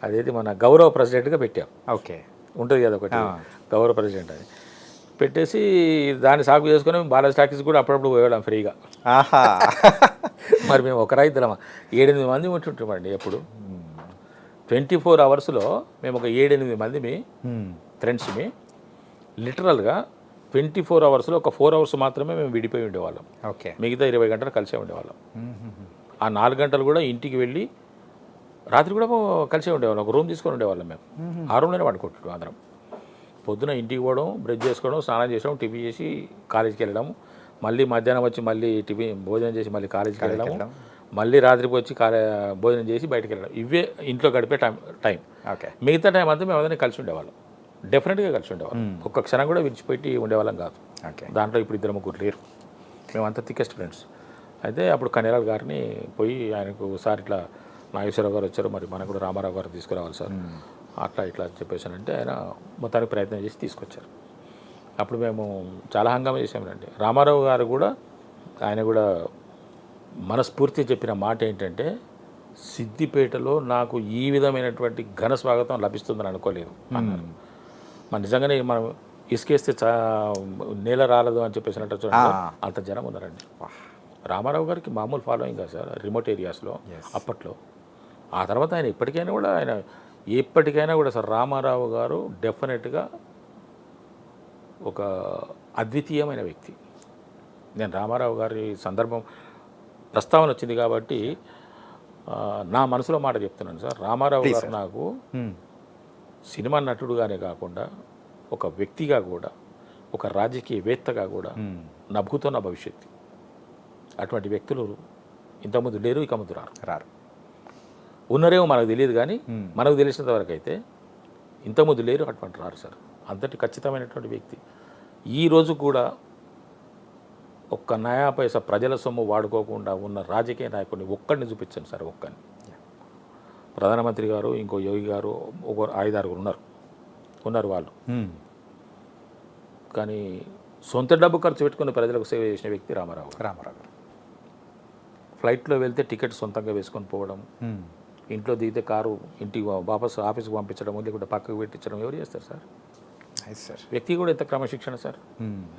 అదేది మన గౌరవ ప్రెసిడెంట్గా పెట్టాం.
ఓకే.
ఉంటుంది కదా ఒకటి గౌరవ ప్రెసిడెంట్ అని పెట్టేసి దాన్ని సాగు చేసుకుని బాలాజీ టాకీస్ కూడా అప్పుడప్పుడు పోయేవాళ్ళం ఫ్రీగా. మరి మేము ఒకరా ఇద్దరమా 7-8 మంది ఉంటుంటామండి ఎప్పుడు. 24 అవర్స్లో మేము ఒక 7-8 మందిమి ఫ్రెండ్స్మి. లిటరల్గా 24 అవర్స్లో ఒక 4 అవర్స్ మాత్రమే మేము విడిపోయి ఉండేవాళ్ళం.
ఓకే.
మిగతా 20 గంటలు కలిసే ఉండేవాళ్ళం. ఆ 4 గంటలు కూడా ఇంటికి వెళ్ళి రాత్రి కూడా కలిసే ఉండేవాళ్ళం. ఒక రూమ్ తీసుకొని ఉండేవాళ్ళం మేము. ఆ రూమ్లోనే పడుకుంటున్నాం అందరం. పొద్దున ఇంటికి పోవడం, బ్రష్ చేసుకోవడం, స్నానం చేయడం, టిఫిన్ చేసి కాలేజీకి వెళ్ళడం, మళ్ళీ మధ్యాహ్నం వచ్చి మళ్ళీ టిఫిన్ భోజనం చేసి మళ్ళీ కాలేజీకి వెళ్ళడం, మళ్ళీ రాత్రికి వచ్చి భోజనం చేసి బయటకు వెళ్ళడం. ఇవే ఇంట్లో గడిపే టైం.
ఓకే.
మిగతా టైం అంతా మేము అందరినీ కలిసి ఉండేవాళ్ళం. డెఫినెట్గా కలిసి ఉండేవాళ్ళం. ఒక్క క్షణం కూడా విడిచిపెట్టి ఉండేవాళ్ళం కాదు.
ఓకే.
దాంట్లో ఇప్పుడు 2-3 లేరు. మేమంతా థికెస్ట్ ఫ్రెండ్స్. అయితే అప్పుడు కన్యరాల్ గారిని పోయి ఆయనకు సార్ ఇట్లా నాగేశ్వరరావు గారు వచ్చారు, మరి మనకు కూడా రామారావు గారు తీసుకురావాలి సార్, అట్లా ఇట్లా చెప్పేసానంటే ఆయన మొత్తానికి ప్రయత్నం చేసి తీసుకొచ్చారు. అప్పుడు మేము చాలా హంగామా చేసామండి. రామారావు గారు కూడా ఆయన కూడా మనస్ఫూర్తిగా చెప్పిన మాట ఏంటంటే, సిద్దిపేటలో నాకు ఈ విధమైనటువంటి ఘన స్వాగతం లభిస్తుందని అనుకోలేదు అన్నారు. మరి నిజంగానే మనం ఇసుకేస్తే నేల రాలదు అని చెప్పేసినట్టు చూడండి, అంత జనం ఉన్నారండి. రామారావు గారికి మామూలు ఫాలోయింగ్ కాదు సార్ రిమోట్ ఏరియాస్లో అప్పట్లో. ఆ తర్వాత ఆయన ఎప్పటికైనా కూడా సార్ రామారావు గారు డెఫినెట్గా ఒక అద్వితీయమైన వ్యక్తి. నేను రామారావు గారి ప్రస్తావన వచ్చింది కాబట్టి నా మనసులో మాట చెప్తున్నాను సార్. రామారావు గారు నాకు సినిమా నటుడుగానే కాకుండా ఒక వ్యక్తిగా కూడా, ఒక రాజకీయవేత్తగా కూడా నభూతున్న భవిష్యత్తు. అటువంటి వ్యక్తులు ఇంతకుముందు లేరు, ఇక ముందు రారు. ఉన్నారేమో మనకు తెలియదు, కానీ మనకు తెలిసినంత వరకు అయితే ఇంతకుముందు లేరు, అటువంటి రారు సార్. అంతటి ఖచ్చితమైనటువంటి వ్యక్తి. ఈరోజు కూడా ఒక్క నయా పైసా ప్రజల సొమ్ము వాడుకోకుండా ఉన్న రాజకీయ నాయకుడిని ఒక్కడిని చూపించండి సార్, ఒక్కడిని. ప్రధానమంత్రి గారు, ఇంకో యోగి గారు, ఒక 5-6 ఉన్నారు వాళ్ళు. కానీ సొంత డబ్బు ఖర్చు పెట్టుకుని ప్రజలకు సేవ చేసిన వ్యక్తి రామారావు గారు. ఫ్లైట్లో వెళ్తే టికెట్ సొంతంగా వేసుకొని పోవడం, ఇంట్లో దిగితే కారు ఇంటికి వాపసు ఆఫీస్కి పంపించడం, లేకుంటే పక్కకు పెట్టించడం ఎవరు చేస్తారు సార్? వ్యక్తి కూడా ఎంత క్రమశిక్షణ సార్,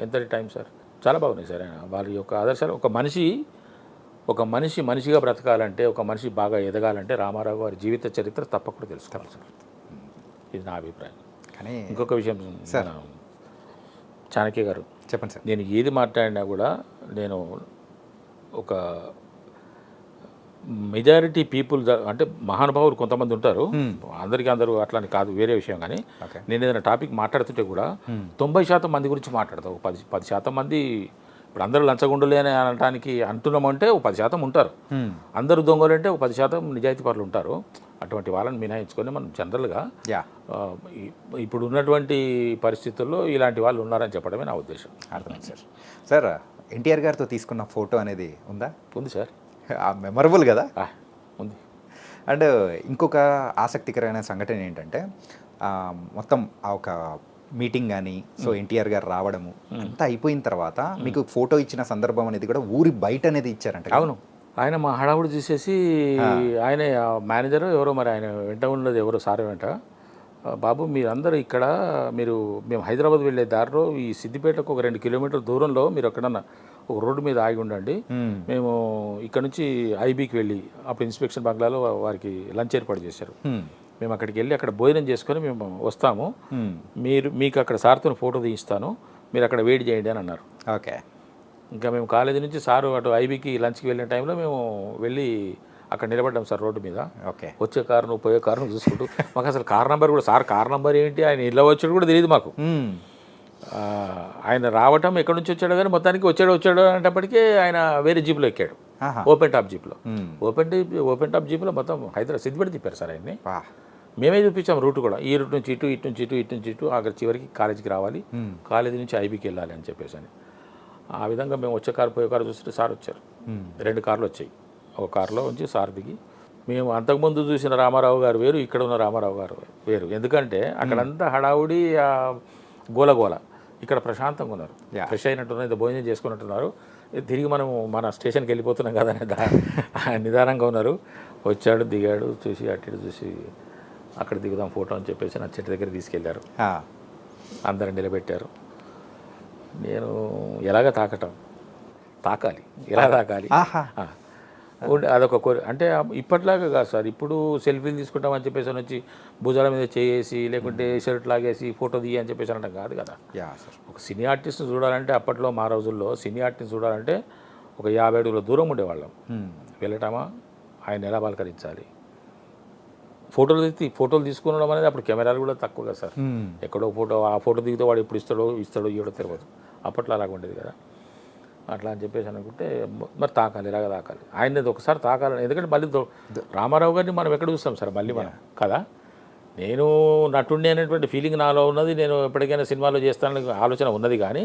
ఎంతటి టైం సార్. చాలా బాగున్నాయి సార్ ఆయన వారి యొక్క ఆదర్శాలు. ఒక మనిషి మనిషిగా బ్రతకాలంటే, ఒక మనిషి బాగా ఎదగాలంటే రామారావు గారి జీవిత చరిత్ర తప్పకుండా తెలుసుకోవాలి సార్. ఇది నా అభిప్రాయం. కానీ ఇంకొక విషయం సార్, చాణక్య గారు చెప్పండి సార్. నేను ఏది మాట్లాడినా కూడా నేను ఒక మెజారిటీ పీపుల్ అంటే మహానుభావులు కొంతమంది ఉంటారు, అందరూ అట్లాని కాదు, వేరే విషయం. కానీ నేను ఏదైనా టాపిక్ మాట్లాడుతుంటే కూడా 90% మంది గురించి మాట్లాడతాను. 10% మంది ఇప్పుడు అందరూ లంచగొండలే అని అనడానికి అంటున్నామంటే 10% ఉంటారు. అందరూ దొంగలంటే 10% నిజాయితీ పరులు ఉంటారు. అటువంటి వాళ్ళని మినహాయించుకొని మనం జనరల్గా ఇప్పుడు ఉన్నటువంటి పరిస్థితుల్లో ఇలాంటి వాళ్ళు ఉన్నారని చెప్పడమే నా ఉద్దేశం.
అర్థమైంది సార్. సార్, ఎన్టీఆర్ గారితో తీసుకున్న ఫోటో అనేది ఉందా?
ఉంది సార్.
మెమరబుల్ కదా.
ఉంది.
అండ్ ఇంకొక ఆసక్తికరమైన సంఘటన ఏంటంటే, మొత్తం ఒక మీటింగ్ కానీ, సో ఎన్టీఆర్ గారు రావడము అంతా అయిపోయిన తర్వాత మీకు ఫోటో ఇచ్చిన సందర్భం అనేది కూడా ఊరి బయట అనేది ఇచ్చారంట.
అవును. ఆయన మా హడావుడు చూసేసి ఆయన మేనేజర్ ఎవరో, మరి ఆయన వెంట ఉన్నది ఎవరో సార్ వెంట, బాబు మీరందరూ ఇక్కడ, మేము హైదరాబాద్ వెళ్ళే దారిలో ఈ సిద్దిపేటకు ఒక 2 కిలోమీటర్ల దూరంలో మీరు ఎక్కడన్నా ఒక రోడ్డు మీద ఆగి ఉండండి, మేము ఇక్కడ నుంచి ఐబీకి వెళ్ళి, అప్పుడు ఇన్స్పెక్షన్ బంగ్లాలో వారికి లంచ్ ఏర్పాటు చేశారు, మేము అక్కడికి వెళ్ళి అక్కడ భోజనం చేసుకొని మేము వస్తాము, మీకు అక్కడ సార్తో ఫోటో తీయిస్తాను, మీరు అక్కడ వెయిట్ చేయండి అని అన్నారు.
ఓకే.
ఇంకా మేము కాలేజీ నుంచి సారు అటు ఐబీకి లంచ్కి వెళ్ళిన టైంలో మేము వెళ్ళి అక్కడ నిలబడ్డాం సార్ రోడ్డు మీద.
ఓకే.
వచ్చే కారును పోయే కారును చూసుకుంటూ మాకు అసలు కార్ నెంబర్ కూడా, సార్ కార్ నెంబర్ ఏంటి, ఆయన ఇళ్ళ వచ్చాడు కూడా తెలియదు మాకు. ఆయన రావటం ఎక్కడి నుంచి వచ్చాడో కానీ మొత్తానికి వచ్చాడు అనేటప్పటికీ ఆయన వేరే జీప్లో ఎక్కాడు, ఓపెన్ టాప్ జీప్లో. ఓపెన్ టాప్ జీప్లో మొత్తం హైదరాబాద్ సిద్దిపేట తిప్పారు సార్ ఆయన్ని. మేమే చూపించాం రూట్ కూడా, ఈ రూట్ నుంచి ఇటు, ఇటు నుంచి ఇటు, ఇటు నుంచి ఇటు, అక్కడ చివరికి కాలేజీకి రావాలి, కాలేజీ నుంచి ఐబీకి వెళ్ళాలి అని చెప్పేసి అని. ఆ విధంగా మేము వచ్చే కారు పోయే కారు చూస్తే సార్ వచ్చారు. 2 కార్లు వచ్చాయి. ఒక కారులో ఉంచి సార్ దిగి, మేము అంతకుముందు చూసిన రామారావు గారు వేరు, ఇక్కడ ఉన్న రామారావు గారు వేరు. ఎందుకంటే అక్కడంతా హడావుడి, గోలగోల. ఇక్కడ ప్రశాంతంగా ఉన్నారు, ఫ్రెష్ అయినట్టున్నారు, ఇంత భోజనం చేసుకున్నట్టున్నారు. తిరిగి మనం మన స్టేషన్కి వెళ్ళిపోతున్నాం కదా అని నిదానంగా ఉన్నారు. వచ్చాడు, దిగాడు, చూసి అటు ఇటు చూసి అక్కడ దిగుదాం ఫోటో అని చెప్పేసి నా చెట్టు దగ్గర తీసుకెళ్లారు. అందరం నిలబెట్టారు. నేను ఎలాగ తాకాలి, ఎలా తాకాలి అదొక అంటే ఇప్పట్లాగా కాదు సార్. ఇప్పుడు సెల్ఫీలు తీసుకుంటామని చెప్పేసి వచ్చి భుజాల మీద చేసి, లేకుంటే షర్ట్ లాగేసి ఫోటో దిగి అని చెప్పేసి అనడం కాదు కదా. ఒక సినీ ఆర్టిస్ట్ని చూడాలంటే అప్పట్లో మా రోజుల్లో సినీ ఆర్టిస్ట్ని చూడాలంటే ఒక 50 అడుగుల దూరం ఉండేవాళ్ళం. వెళ్ళటమా, ఆయన ఎలా పలకరించాలి, ఫోటోలు తీసుకునడం అనేది అప్పుడు కెమెరాలు కూడా తక్కువ కదా సార్. ఎక్కడో ఆ ఫోటో దిగితే వాడు ఎప్పుడు ఇస్తాడో ఇవ్వడో తెలియదు. అప్పట్లో అలాగ ఉండేది కదా. అట్లా అని చెప్పేసి అనుకుంటే మరి తాకాలి, ఇలాగ తాకాలి, ఆయనది ఒకసారి తాకాలని. ఎందుకంటే మళ్ళీ రామారావు గారిని మనం ఎక్కడ చూస్తాం సార్ మళ్ళీ మనం కదా. నేను నటుండి అనేటువంటి ఫీలింగ్ నాలో ఉన్నది, నేను ఎప్పటికైనా సినిమాలో చేస్తానని ఆలోచన ఉన్నది. కానీ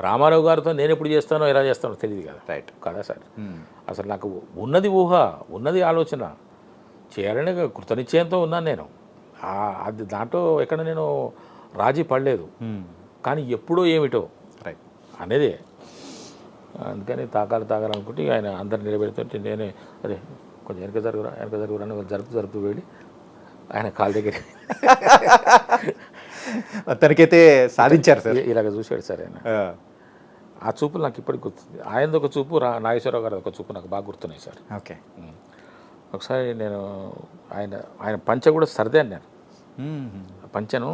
రామారావు గారితో నేను ఎప్పుడు చేస్తానో ఎలా చేస్తానో తెలియదు కదా. రైట్ కదా సార్. అసలు నాకు ఉన్నది ఊహ, ఉన్నది ఆలోచన, చేయాలని కృతనిశ్చయంతో ఉన్నాను నేను. అది దాంట్లో ఎక్కడ నేను రాజీ పడలేదు. కానీ ఎప్పుడో ఏమిటో రైట్ అనేదే. అందుకని తాకాలనుకుంటే ఆయన అందరు నిలబెడుతుంటే నేనే అరే కొంచెం వెనక జరుగురా అని జరుపుతూ వెళ్ళి ఆయన కాళ్ళ దగ్గర
తనకైతే సాధించారు సార్.
ఇలాగ చూశాడు సార్ ఆయన. ఆ చూపులు నాకు ఇప్పటికి గుర్తుంది. ఆయనది ఒక చూపు, నాగేశ్వరరావు గారు ఒక చూపు నాకు బాగా గుర్తున్నాయి సార్.
ఓకే.
ఒకసారి నేను ఆయన పంచ కూడా సర్దే అన్నారు. పంచను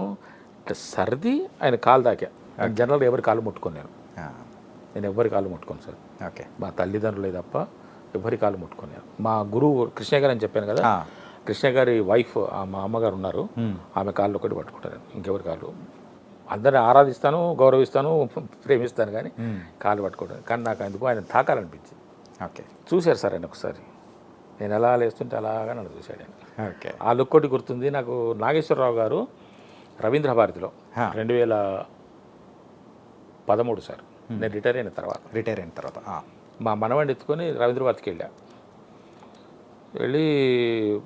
ఇట్లా సర్ది ఆయన కాలు దాకా. జనరల్గా ఎవరి కాళ్ళు ముట్టుకున్నాను నేను, ఎవరి కాళ్ళు ముట్టుకోను సార్.
ఓకే.
మా తల్లిదండ్రులే తప్ప ఎవరి కాళ్ళు ముట్టుకున్నాను. మా గురువు కృష్ణ గారు అని చెప్పాను కదా, కృష్ణ గారి వైఫ్ మా అమ్మగారు ఉన్నారు, ఆమె కాళ్ళు ఒకటి పట్టుకుంటాను. ఇంకెవరి కాళ్ళు అందరిని ఆరాధిస్తాను, గౌరవిస్తాను, ప్రేమిస్తాను, కానీ కాళ్ళు పట్టుకుంటాను. కానీ నాకు అందుకు ఆయన తాకాలనిపించింది.
ఓకే. చూశారు
సార్ ఆయన ఒకసారి, నేను ఎలా లేస్తుంటే అలాగా నన్ను చూశాడు ఆయన.
ఓకే.
ఆ లుక్ ఒకటి గుర్తుంది నాకు. నాగేశ్వరరావు గారు రవీంద్ర భారతిలో 2013 సార్, నేను రిటైర్ అయిన తర్వాత మా మనవాడిని ఎత్తుకొని రవీంద్ర భారతికి వెళ్ళి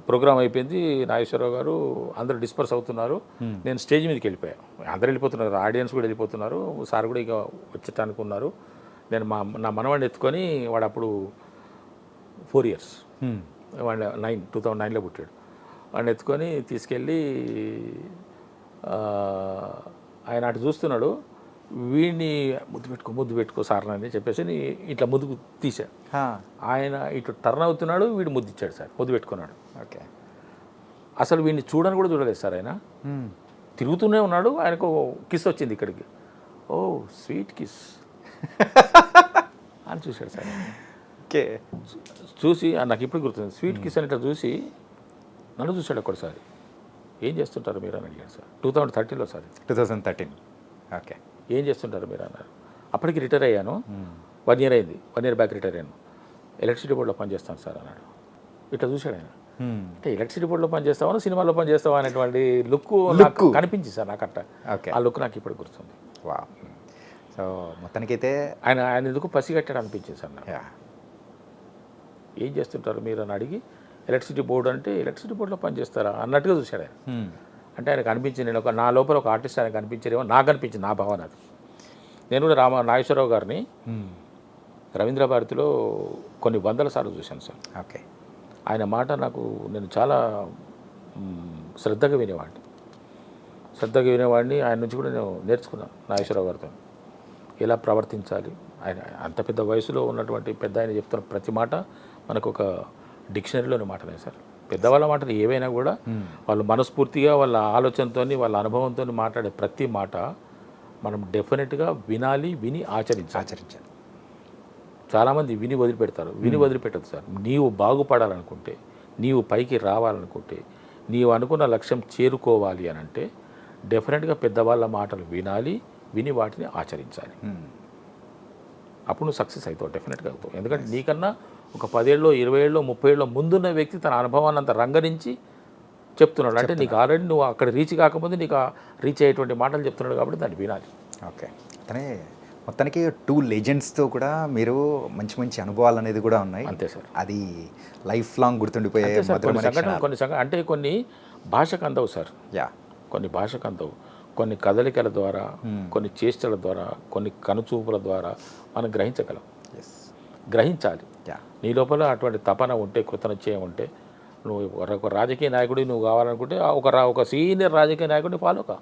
ప్రోగ్రామ్ అయిపోయింది. నాగేశ్వరరావు గారు అందరూ డిస్పర్స్ అవుతున్నారు, నేను స్టేజ్ మీదకి వెళ్ళిపోయాను. అందరూ వెళ్ళిపోతున్నారు, ఆడియన్స్ కూడా వెళ్ళిపోతున్నారు, సార్ కూడా ఇక వచ్చేటానికి ఉన్నారు. నేను నా మనవాడిని ఎత్తుకొని, వాడు అప్పుడు 4 years, వాడు 2009లో పుట్టాడు. వాడిని ఎత్తుకొని తీసుకెళ్ళి ఆయన అటు చూస్తున్నాడు. వీడిని ముద్దు పెట్టుకో సార్ అని చెప్పేసి ఇట్లా ముద్దుకు తీశాడు. ఆయన ఇటు టర్న్ అవుతున్నాడు, వీడు ముద్దు ఇచ్చాడు సార్, ముద్దు పెట్టుకున్నాడు.
ఓకే.
అసలు వీడిని చూడని కూడా చూడలేదు సార్. ఆయన తిరుగుతూనే ఉన్నాడు, ఆయనకు కిస్ వచ్చింది ఇక్కడికి. ఓ స్వీట్ కిస్ అని చూశాడు సార్.
ఓకే.
చూసి నాకు ఇప్పుడు గుర్తుంది, స్వీట్ కిస్ అని ఇట్లా చూసి నన్ను చూశాడు ఒక్కసారి. ఏం చేస్తుంటారు మీరు అని అడిగాడు సార్. 2013లో సార్.
2013. ఓకే.
ఏం చేస్తుంటారు మీరు అన్నారు. అప్పటికి రిటైర్ అయ్యాను, 1 year అయింది, 1 year బ్యాక్ రిటైర్ అయ్యాను. ఎలక్ట్రిసిటీ బోర్డులో పనిచేస్తాను సార్ అన్నాడు. ఇట్లా చూశాడు ఆయన. అంటే ఎలక్ట్రిసిటీ బోర్డులో పనిచేస్తావా, సినిమాలో పనిచేస్తావా అనేటువంటి లుక్ కనిపించింది సార్ నాకు అట్ట. ఆ లుక్ నాకు ఇప్పుడు గుర్తుంది.
వా. సో మొత్తానికైతే
ఆయన ఎందుకు పసిగట్టాడు అనిపించింది సార్ నాకు. ఏం చేస్తుంటారు మీరు అని అడిగి, ఎలక్ట్రిసిటీ బోర్డు అంటే ఎలక్ట్రిసిటీ బోర్డులో పనిచేస్తారా అన్నట్టుగా చూశాడు ఆయన. అంటే ఆయనకు అనిపించింది, నేను నా లోపల ఒక ఆర్టిస్ట్ ఆయనకు అనిపించేదేమో నాకు అనిపించింది, నా భావన అది. నేను కూడా నాగేశ్వరరావు గారిని రవీంద్ర భారతిలో కొన్ని 100 సార్లు చూశాను సార్.
ఓకే.
ఆయన మాట నేను చాలా శ్రద్ధగా వినేవాడిని. ఆయన నుంచి కూడా నేను నేర్చుకున్నాను నాగేశ్వరరావు గారితో ఎలా ప్రవర్తించాలి. ఆయన అంత పెద్ద వయసులో ఉన్నటువంటి పెద్ద ఆయన చెప్తున్న ప్రతి మాట మనకు ఒక డిక్షనరీలోని మాటనే సార్. పెద్దవాళ్ళ మాటలు ఏవైనా కూడా వాళ్ళు మనస్ఫూర్తిగా వాళ్ళ ఆలోచనతో, వాళ్ళ అనుభవంతో మాట్లాడే ప్రతి మాట మనం డెఫినెట్గా వినాలి, విని ఆచరించాలి. చాలామంది విని వదిలిపెడతారు. విని వదిలిపెట్టదు సార్. నీవు బాగుపడాలనుకుంటే, నీవు పైకి రావాలనుకుంటే, నీవు అనుకున్న లక్ష్యం చేరుకోవాలి అని అంటే డెఫినెట్గా పెద్దవాళ్ళ మాటలు వినాలి, విని వాటిని ఆచరించాలి. అప్పుడు నువ్వు సక్సెస్ అవుతావు, డెఫినెట్గా అవుతావు. ఎందుకంటే నీకన్నా ఒక 10 ఏళ్ళలో 20 ఏళ్ళలో 30 ఏళ్ళలో ముందున్న వ్యక్తి తన అనుభవాన్ని అంత రంగరించి చెప్తున్నాడు. అంటే నీకు ఆల్రెడీ నువ్వు అక్కడ రీచ్ కాకముందు నీకు రీచ్ అయ్యేటువంటి మాటలు చెప్తున్నాడు కాబట్టి దాన్ని వినాలి.
ఓకే. అతనే మొత్తానికి 2 లెజెండ్స్తో కూడా మీరు మంచి మంచి అనుభవాలు అనేది కూడా ఉన్నాయి.
అంతే సార్.
అది లైఫ్ లాంగ్ గుర్తుండిపోయే
అంటే కొన్ని భాషకు అందవు సార్.
యా,
కొన్ని భాషకు అందవు. కొన్ని కదలికల ద్వారా, కొన్ని చేష్టల ద్వారా, కొన్ని కనుచూపుల ద్వారా మనం గ్రహించగలం. గ్రహించాలి. నీ లోపల అటువంటి తపన ఉంటే, కృతనిశ్చయం ఉంటే, నువ్వు ఒక రాజకీయ నాయకుడి నువ్వు కావాలనుకుంటే ఒక సీనియర్ రాజకీయ నాయకుడిని ఫాలో కా.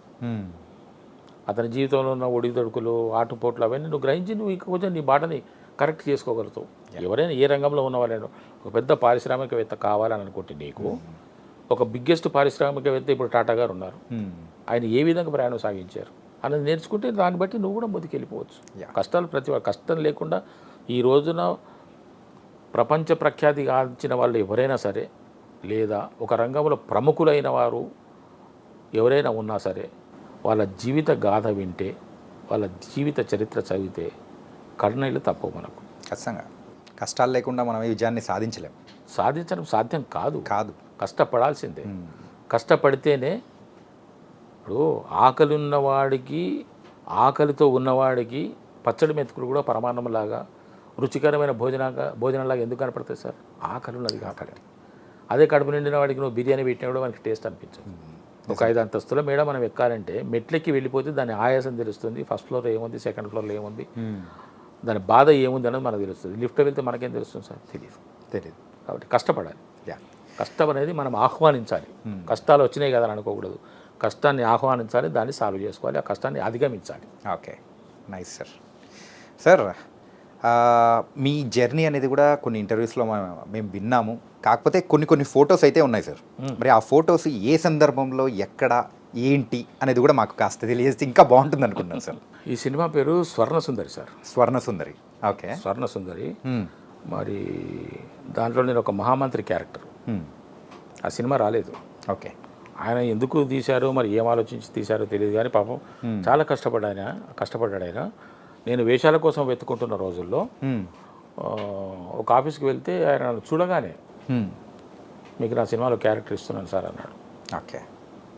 అతని జీవితంలో ఉన్న ఒడిదొడుకులు, ఆటుపోట్లు అవన్నీ నువ్వు గ్రహించి నువ్వు ఇంకా కొంచెం నీ బాటని కరెక్ట్ చేసుకోగలుగుతావు. ఎవరైనా ఏ రంగంలో ఉన్నవారైనా ఒక పెద్ద పారిశ్రామికవేత్త కావాలని అనుకుంటే నీకు ఒక బిగ్గెస్ట్ పారిశ్రామికవేత్త ఇప్పుడు టాటా గారు ఉన్నారు. ఆయన ఏ విధంగా ప్రయాణం సాగించారు అన్నది నేర్చుకుంటే దాన్ని బట్టి నువ్వు కూడా ముందుకెళ్ళిపోవచ్చు. కష్టాలు కష్టం లేకుండా ఈ రోజున ప్రపంచ ప్రఖ్యాతి గాంచిన వాళ్ళు ఎవరైనా సరే, లేదా ఒక రంగంలో ప్రముఖులైన వారు ఎవరైనా ఉన్నా సరే, వాళ్ళ జీవిత గాథ వింటే, వాళ్ళ జీవిత చరిత్ర చదివితే కన్నీళ్ళు తప్పవు మనకు.
ఖచ్చితంగా కష్టాలు లేకుండా మనం ఈ విజయాన్ని సాధించలేము.
సాధించడం సాధ్యం కాదు. కష్టపడాల్సిందే. కష్టపడితేనే ఇప్పుడు ఆకలి ఉన్నవాడికి, ఆకలితో ఉన్నవాడికి పచ్చడి మెతుకులు కూడా పరమాన్నంలాగా రుచికరమైన భోజనంలాగా ఎందుకు కనపడతాయి సార్? ఆకలి ఉన్నది కాబట్టి. అదే కడుపు నిండిన వాడికి నువ్వు బిర్యానీ పెట్టినా కూడా మనకి టేస్ట్ అనిపించదు. ఒక 5 అంతస్తుల మేడ మనం ఎక్కాలంటే మెట్లెక్కి వెళ్ళిపోతే దాని ఆయాసం తెలుస్తుంది. ఫస్ట్ ఫ్లోర్ ఏముంది, సెకండ్ ఫ్లోర్లో ఏముంది, దాని బాధ ఏముంది అన్నది మనకు తెలుస్తుంది. లిఫ్ట్లో వెళ్తే మనకేం తెలుస్తుంది సార్? తెలియదు. కాబట్టి కష్టపడాలి. కష్టం అనేది మనం ఆహ్వానించాలి. కష్టాలు వచ్చినాయి కదా అని అనుకోకూడదు. కష్టాన్ని ఆహ్వానించాలి, దాన్ని సాల్వ్ చేసుకోవాలి, ఆ కష్టాన్ని అధిగమించాలి.
Okay, nice sir. సార్, మీ జర్నీ అనేది కూడా కొన్ని ఇంటర్వ్యూస్లో మేము విన్నాము. కాకపోతే కొన్ని ఫొటోస్ అయితే ఉన్నాయి సార్. మరి ఆ ఫొటోస్ ఏ సందర్భంలో, ఎక్కడ, ఏంటి అనేది కూడా మాకు కాస్త తెలియజేస్తే ఇంకా బాగుంటుంది అనుకుంటున్నాను సార్.
ఈ సినిమా పేరు స్వర్ణసుందరి సార్.
స్వర్ణసుందరి. ఓకే.
స్వర్ణసుందరి. మరి దాంట్లో నేను ఒక మహామంత్రి క్యారెక్టర్. ఆ సినిమా రాలేదు.
ఓకే.
ఆయన ఎందుకు తీశారో, మరి ఏం ఆలోచించి తీశారో తెలియదు కానీ పాపం చాలా కష్టపడ్డాడు ఆయన. నేను వేషాల కోసం వెతుకుంటున్న రోజుల్లో ఒక ఆఫీస్కి వెళ్తే ఆయన నన్ను చూడగానే మీకు నా సినిమాలో క్యారెక్టర్ ఇస్తున్నాను సార్ అన్నాడు.
ఓకే.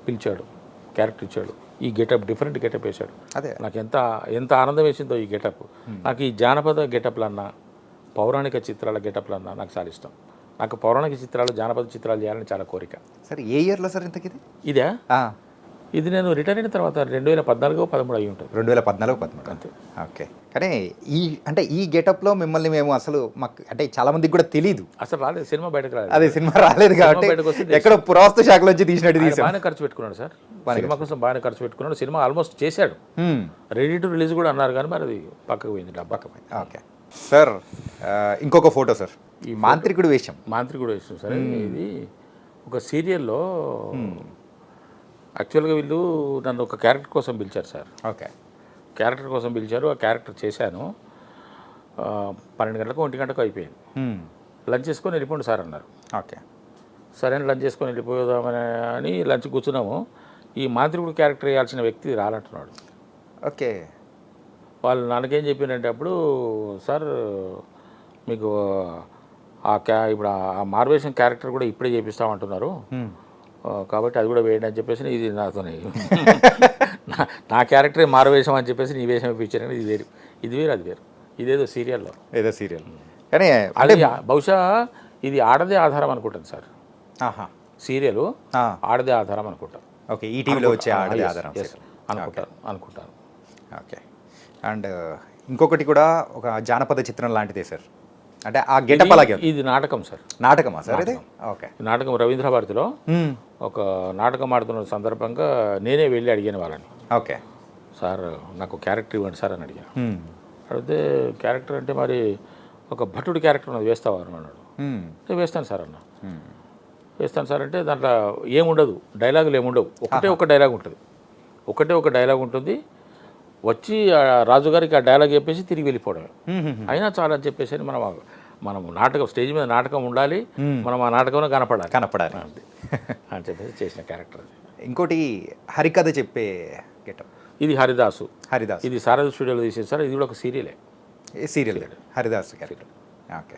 పిలిచాడు, క్యారెక్టర్ ఇచ్చాడు. ఈ గెటప్, డిఫరెంట్ గెటప్ వేశాడు.
అదే
నాకు ఎంత ఆనందం వేసిందో ఈ గెటప్. నాకు ఈ జానపద గెటప్లన్నా, పౌరాణిక చిత్రాల గెటప్లన్నా నాకు చాలా ఇష్టం. నాకు పౌరాణిక చిత్రాలు, జానపద చిత్రాలు చేయాలని చాలా కోరిక.
సార్, ఏ ఇయర్లో సార్ ఇంతకి
ఇదే? ఇది నేను రిటైర్ అయిన తర్వాత 2014-13 అయ్యి ఉంటుంది.
2014-13
అంతే.
ఓకే. కానీ ఈ గెటప్లో మిమ్మల్ని మేము అసలు మాకు అంటే చాలా మందికి కూడా తెలియదు.
అసలు రాలేదు, సినిమా బయటకు రాలేదు.
అదే సినిమా రాలేదు కాబట్టి ఎక్కడో పురావస్తు శాఖలో వచ్చి తీసినట్టు తీసి
బాగానే ఖర్చు పెట్టుకున్నాడు సార్. సినిమా కోసం బాగానే ఖర్చు పెట్టుకున్నాడు. సినిమా ఆల్మోస్ట్ చేశాడు, రెడీ టు రిలీజ్ కూడా అన్నారు కానీ మరి అది పక్కకు పోయింది, డబ్బా.
Okay sir. ఇంకొక ఫోటో సార్, ఈ మాంత్రికుడు వేషం
సార్. ఇది ఒక సీరియల్లో యాక్చువల్గా వీళ్ళు నన్ను ఒక క్యారెక్టర్ కోసం పిలిచారు సార్.
ఓకే.
క్యారెక్టర్ కోసం పిలిచారు. ఆ క్యారెక్టర్ చేశాను. 12 గంటలకు 1 గంటకు అయిపోయింది. లంచ్ చేసుకొని వెళ్ళిపోండి సార్ అన్నారు.
ఓకే.
సరే లంచ్ చేసుకొని వెళ్ళిపోదామని లంచ్ కూర్చున్నాము. ఈ మాంత్రికుడు క్యారెక్టర్ వేయాల్సిన వ్యక్తి రాలంటున్నాడు.
ఓకే.
వాళ్ళు నాన్నకేం చెప్పిందంటే అప్పుడు, సార్ మీకు ఇప్పుడు ఆ మార్వేషన్ క్యారెక్టర్ కూడా ఇప్పుడే చేపిస్తామంటున్నారు, కాబట్టి అది కూడా వేయండి అని చెప్పేసి ఇది నాతోనే నా క్యారెక్టరే మారవేషం అని చెప్పేసి నీ వేషం ఇప్పించారని ఇది వేరు అది వేరు. ఇదేదో సీరియల్ కానీ అది బహుశా ఇది ఆడదే ఆధారం అనుకుంటాను సార్. సీరియల్ ఆడదే ఆధారం అనుకుంటాను.
ఓకే. ఈ టీవీలో వచ్చే ఆడదే ఆధారం
అనుకుంటాను.
ఓకే. అండ్ ఇంకొకటి కూడా ఒక జానపద చిత్రం లాంటిదే సార్. అంటే ఆ గెటప్ అలాగే.
ఇది నాటకం సార్.
నాటకమా సార్ ఇది? ఓకే.
నాటకం రవీంద్ర భారతిలో ఒక నాటకం ఆడుతున్న సందర్భంగా నేనే వెళ్ళి అడిగాను వాళ్ళని.
ఓకే.
సార్ నాకు క్యారెక్టర్ ఇవ్వండి సార్ అని అడిగాను. అడిగితే క్యారెక్టర్ అంటే మరి ఒక భటుడి క్యారెక్టర్ ఉన్నది వేస్తావా అన్నాడు. వేస్తాను సార్ అన్న. వేస్తాను సార్ అంటే దాంట్లో ఏముండదు, డైలాగులు ఏముండవు, ఒకటే ఒక డైలాగ్ ఉంటుంది. వచ్చి ఆ రాజుగారికి ఆ డైలాగ్ చెప్పేసి తిరిగి వెళ్ళిపోవడమే. అయినా చాలా అని చెప్పేసి అని మనం నాటకం స్టేజ్ మీద నాటకం ఉండాలి, మనం ఆ నాటకంలో కనపడాలి అంతే అని చెప్పేసి చేసిన క్యారెక్టర్ అది.
ఇంకోటి హరికథ చెప్పే గెటప్,
ఇది హరిదాసు,
హరిదాస్.
ఇది సారథి స్టూడియోలో తీసేది సార్. ఇది కూడా ఒక సీరియలే.
Serial Haridas character. Okay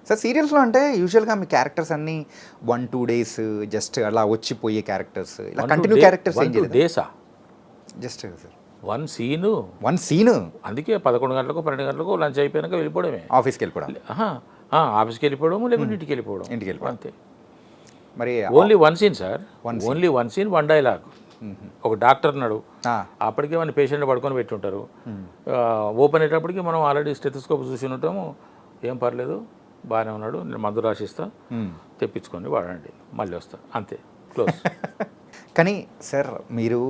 sir, సీరియల్స్లో అంటే యూజువల్గా మీ క్యారెక్టర్స్ అన్నీ 1-2 డేస్ జస్ట్ అలా వచ్చిపోయే క్యారెక్టర్స్, ఇలా కంటిన్యూ క్యారెక్టర్స్ ఏం చేయలేదు
డేసా
just sir
one scene.
One scene
అందుకే 11 గంటలకు 12 గంటలకు లంచ్ అయిపోయాక వెళ్ళిపోవడమే,
ఆఫీస్కి వెళ్ళిపోవడం,
ఆఫీస్కి వెళ్ళిపోవడము, లేకుంటే ఇంటికి వెళ్ళిపోవడం. అంతే.
మరి
only one scene sir, only one scene, one dialogue. ఒక డాక్టర్ ఉన్నాడు, అప్పటికే మన పేషెంట్ పడుకొని పెట్టి ఉంటారు. ఓపెన్ అయ్యేటప్పటికి మనం ఆల్రెడీ స్టెథోస్కోప్ చూసి ఉంటాము, ఏం పర్లేదు బాగానే ఉన్నాడు, నేను మందు రాసిస్తా, తెప్పించుకొని వాడండి, మళ్ళీ వస్తా, అంతే, క్లోజ్.
కానీ సార్ మీరు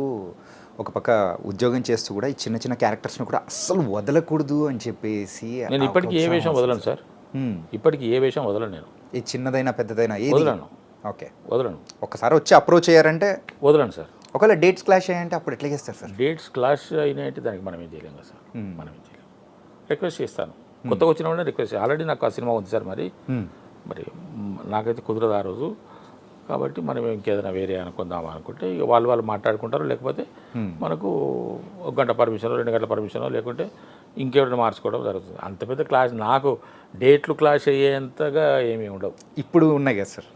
ఒక పక్క ఉద్యోగం చేస్తూ కూడా ఈ చిన్న చిన్న క్యారెక్టర్స్ని కూడా అస్సలు వదలకూడదు అని చెప్పేసి
నేను ఇప్పటికీ ఏ వేషం వదలను సార్, ఇప్పటికీ ఏ వేషం వదలను నేను.
ఈ చిన్నదైనా పెద్దదైనా ఏది
వదలను.
ఓకే,
వదలను.
ఒకసారి వచ్చి అప్రోచ్ అయ్యారంటే
వదలను సార్.
ఒకవేళ డేట్స్ క్లాష్ అయ్యాయంటే అప్పుడు ఎట్లా చేస్తారు సార్?
డేట్స్ క్లాష్ అయినాయంటే దానికి మనం ఏం చేయలేం కదా సార్, మనం ఏం చేయలేం. రిక్వెస్ట్ చేస్తాను, కొత్తగా వచ్చిన వాళ్ళని రిక్వెస్ట్. ఆల్రెడీ నాకు ఆ సినిమా ఉంది సార్, మరి నాకైతే కుదరదు ఆ రోజు, కాబట్టి మనం ఇంకేదైనా వేరే అనుకుందాం అనుకుంటే ఇక వాళ్ళు మాట్లాడుకుంటారు, లేకపోతే మనకు 1 గంట పర్మిషనో 2 గంటల పర్మిషనో, లేకుంటే ఇంకెవరైనా మార్చుకోవడం జరుగుతుంది. అంత పెద్ద క్లాష్ నాకు డేట్లు క్లాష్ అయ్యేంతగా ఏమీ ఉండవు.
ఇప్పుడు ఉన్నాయి కదా సార్?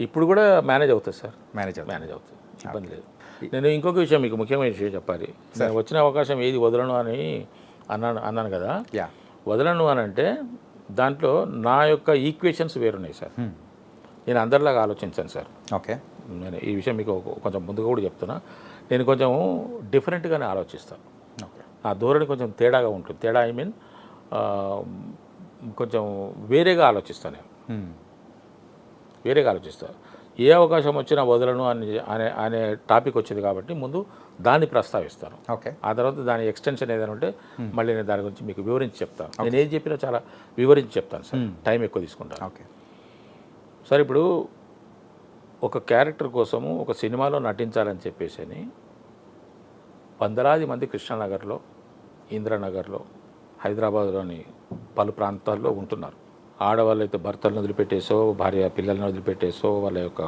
ఇప్పుడు కూడా మేనేజ్ అవుతుంది సార్,
మేనేజ్
అవుతుంది, ఇబ్బంది లేదు. నేను ఇంకొక విషయం, మీకు ముఖ్యమైన విషయం చెప్పాలి. నేను వచ్చిన అవకాశం ఏది వదలను అని అన్నాను కదా, వదలను అని అంటే దాంట్లో నా యొక్క ఈక్వేషన్స్ వేరున్నాయి సార్. నేను అందరిలాగా ఆలోచించాను సార్.
ఓకే,
నేను ఈ విషయం మీకు కొంచెం ముందుగా కూడా చెప్తున్నా. నేను కొంచెం డిఫరెంట్గానే ఆలోచిస్తాను. నా ధోరణి కొంచెం తేడాగా ఉంటుంది. తేడా ఐ మీన్ కొంచెం వేరేగా ఆలోచిస్తాను నేను, వేరేగా ఆలోచిస్తాను. ఏ అవకాశం వచ్చినా వదలను అనే టాపిక్ వచ్చింది కాబట్టి ముందు దాన్ని ప్రస్తావిస్తాను.
ఓకే,
ఆ తర్వాత దాని ఎక్స్టెన్షన్ ఏదైనా ఉంటే మళ్ళీ నేను దాని గురించి మీకు వివరించి చెప్తాను. నేను ఏం చెప్పినా చాలా వివరించి చెప్తాను సార్, టైం ఎక్కువ తీసుకుంటాను.
ఓకే
సార్, ఇప్పుడు ఒక క్యారెక్టర్ కోసము ఒక సినిమాలో నటించాలని చెప్పేసి అని వందలాది మంది కృష్ణానగర్లో, ఇంద్రనగర్లో, హైదరాబాద్లోని పలు ప్రాంతాల్లో ఉంటున్నారు. ఆడవాళ్ళు అయితే భర్తలను వదిలిపెట్టేసో, భార్య పిల్లలను వదిలిపెట్టేసో, వాళ్ళ యొక్క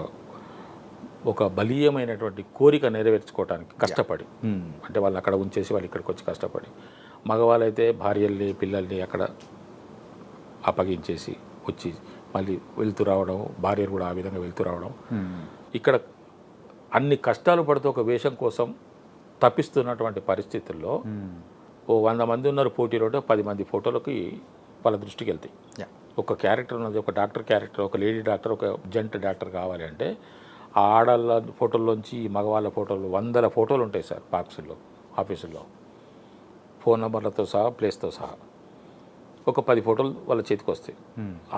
ఒక బలీయమైనటువంటి కోరిక నెరవేర్చుకోవడానికి కష్టపడి, అంటే వాళ్ళు అక్కడ ఉంచేసి వాళ్ళు ఇక్కడికి వచ్చి కష్టపడి, మగవాళ్ళైతే భార్యల్ని పిల్లల్ని అక్కడ అప్పగించేసి వచ్చి మళ్ళీ వెళ్తూ రావడం, భార్యలు కూడా ఆ విధంగా వెళ్తూ రావడం. ఇక్కడ అన్ని కష్టాలు పడుతూ ఒక వేషం కోసం తప్పిస్తున్నటువంటి పరిస్థితుల్లో ఓ 100 మంది ఉన్నారు పోటీలో, 10 మంది ఫోటోలకి వాళ్ళ దృష్టికి వెళ్తాయి. ఒక క్యారెక్టర్ ఉన్నది, ఒక డాక్టర్ క్యారెక్టర్, ఒక లేడీ డాక్టర్, ఒక జెంట్ డాక్టర్ కావాలి అంటే ఆ ఆడళ్ళ ఫోటోల్లోంచి మగవాళ్ళ ఫోటోలు 100 ఫోటోలు ఉంటాయి సార్ బాక్సుల్లో, ఆఫీసుల్లో, ఫోన్ నెంబర్లతో సహా, ప్లేస్తో సహా. ఒక 10 ఫోటోలు వాళ్ళ చేతికి వస్తాయి.